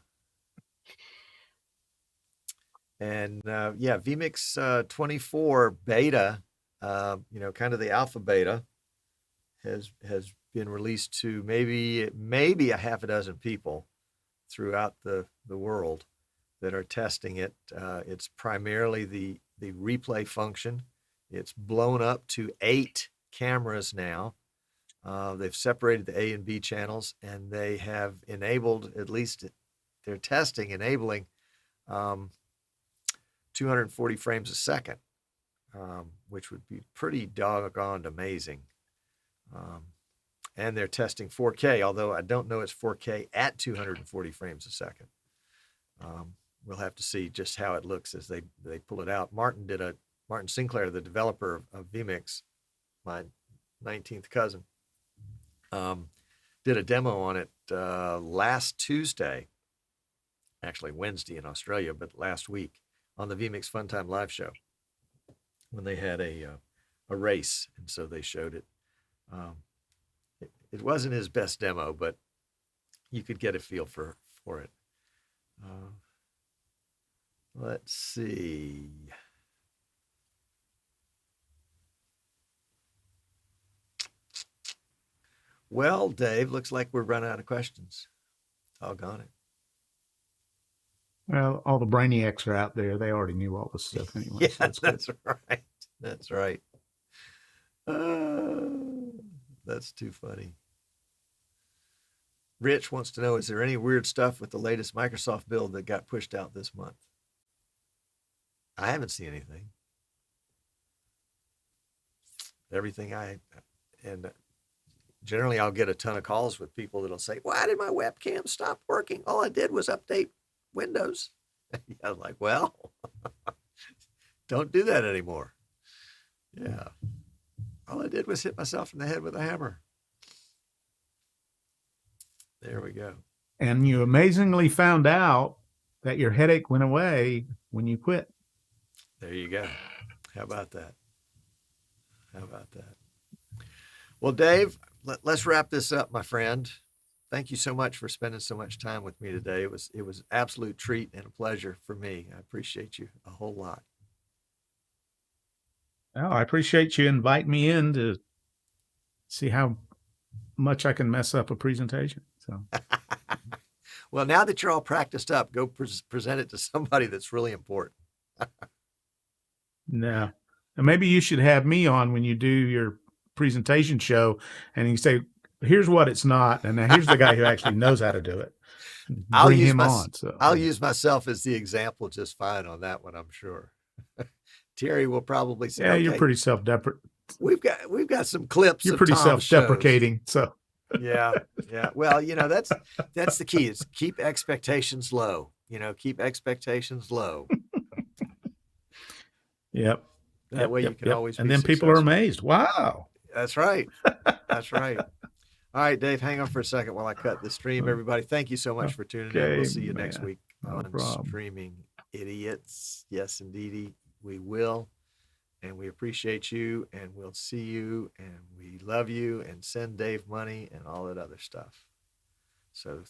S2: And vMix 24 beta, kind of the alpha beta, has been released to maybe a half a dozen people throughout the world that are testing it. It's primarily the replay function. It's blown up to 8 cameras now. They've separated the A and B channels, and they have enabled, at least they're testing, enabling 240 frames a second, which would be pretty doggone amazing. And they're testing 4K, although I don't know it's 4K at 240 frames a second. We'll have to see just how it looks as they pull it out. Martin Sinclair, the developer of vMix, my 19th cousin, did a demo on it last Tuesday, actually Wednesday in Australia, but last week on the vMix Funtime live show when they had a race, and so they showed it. It wasn't his best demo, but you could get a feel for it. Let's see. Well, Dave, looks like we're running out of questions. Doggone it.
S1: Well, all the brainiacs are out there. They already knew all this stuff anyway.
S2: Yeah,
S1: so
S2: that's right. That's right. That's too funny. Rich wants to know, is there any weird stuff with the latest Microsoft build that got pushed out this month? I haven't seen anything. And generally I'll get a ton of calls with people that'll say, why did my webcam stop working? All I did was update Windows. I was like, well, don't do that anymore. Yeah. All I did was hit myself in the head with a hammer. There we go.
S1: And you amazingly found out that your headache went away when you quit.
S2: There you go. How about that? Well, Dave, let's wrap this up, my friend. Thank you so much for spending so much time with me today. It was an absolute treat and a pleasure for me. I appreciate you a whole lot.
S1: Oh, I appreciate you inviting me in to see how much I can mess up a presentation. So,
S2: well, now that you're all practiced up, go present it to somebody that's really important.
S1: no, and maybe you should have me on when you do your presentation show, and you say, "Here's what it's not," and now here's the guy who actually knows how to do it. Bring him on. So
S2: I'll use myself as the example just fine on that one, I'm sure. Terry will probably say,
S1: "Yeah,
S2: okay,
S1: you're pretty self-deprecating.
S2: We've got some clips.
S1: You're
S2: of
S1: pretty
S2: Tom's
S1: self-deprecating."
S2: shows.
S1: So
S2: yeah. Well, that's the key. Is keep expectations low. Keep expectations low.
S1: Yep.
S2: That way you can always.
S1: And
S2: be
S1: then people are
S2: successful.
S1: amazed. Wow.
S2: That's right. That's right. All right, Dave, hang on for a second while I cut the stream. Everybody, thank you so much for tuning in. We'll see you next week on Streaming Idiots. Yes, indeedy, we will. And we appreciate you, and we'll see you, and we love you, and send Dave money and all that other stuff. So